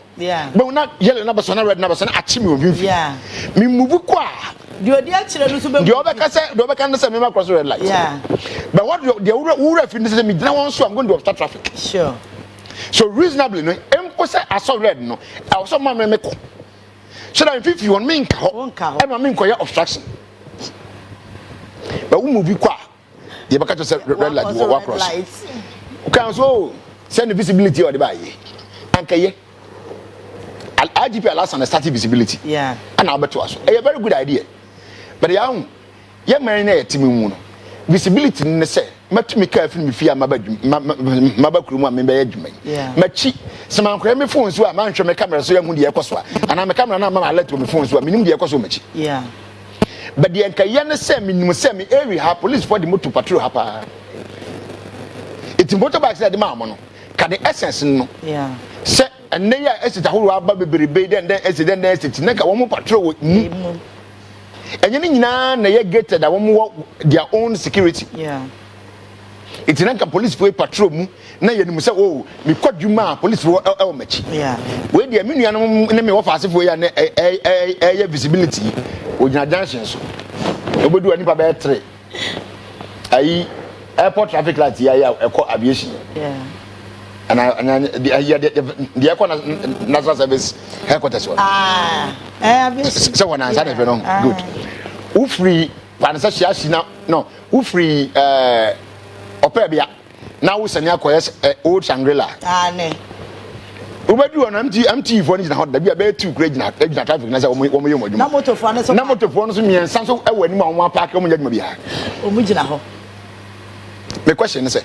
but na yellow na basona red na basona achi me obi me mubu kwa the odi achire no so be the obeka say me ma cross red light but what the wura fi say me na won so I'm going to obstruct traffic sure so reasonably no empo say aso red no I so ma me ko so that if you want me nka ho e ma me nko ya obstruction but we mubu kwa the obeka say red light we cross can so send the visibility or the buy ankaye IGP allows an static visibility and I'll bet to us a very good idea but young man team mu visibility ne say matumi ka afin me fia mabakuru ma me be adwuma machi se man kra me phone so a man hwe me camera so yahu de ekoso a ana me camera na ma alert me phone so a minim de ekoso machi but the ankaye ne say minim say me area ha police for the motor patrol hapa it motorbikes that the man no ka the essence no say and they are exit ahuru aba bebrebe then exit na ka wo patrol mu And you know, na gated that one their own security. Yeah. It's not a police for patrol. Na you say, oh, me caught you ma police for match. Yeah. Where the ammunition name of us for your visibility with your dancers. Nobody do any bad trade. Airport traffic lights here, aviation. Yeah. And the airport national service headquarters. Aviation. So when I said, good. Who free? No, who free? Opebia. Now we send old Shangri-La. Ne. Ubedu on MT phone is not the be too great na traffic na say o mo Na motor phone so. Na motor phone so me san so e wani ma won park o mo jaduma bia. O mu gina ho. The question is say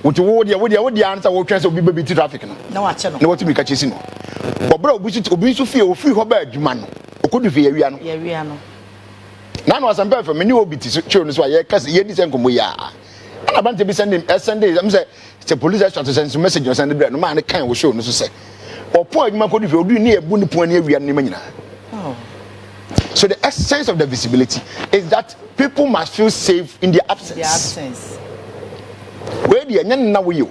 what the answer wo twen say obi be traffic no. Na wa che no. Na what me ka chesi no. Obra obi so fie o free ho ba adwuma no. Okodu fie yawia no. Yawia no. Na no asampa fa me ni obi ti so no so ye kase ye di sen komo ya. And about to be sending Sunday, I'm saying, the police has to send some message on Sunday. No man can show no say. Or point my code if you do near Bunny Point area. So the essence of the visibility is that people must feel safe in their absence. Their absence. Where the young now you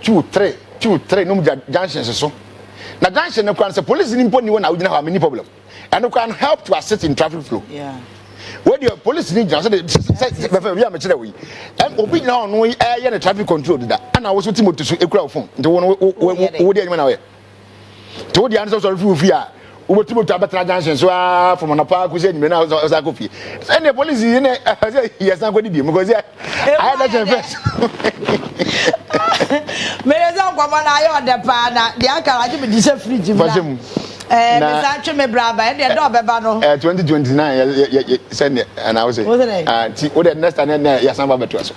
2, 3, no junction so. Now junction no can say police in important one now have many problem. And you can help to assist in traffic flow. Yeah. Where the police need just we are mature we and obi now no the traffic control that and I was with him to a crowd phone the one who dey man away to the answer sorry fear we were to better junction so from an park we said me now was I go fee and the police in yes I'm going to be because I had that first me reason kwa na ayo de pa na de akara ji be di se fridge mu na me me braba e de do beba no 2029 send and I was say the next time yes I'm about to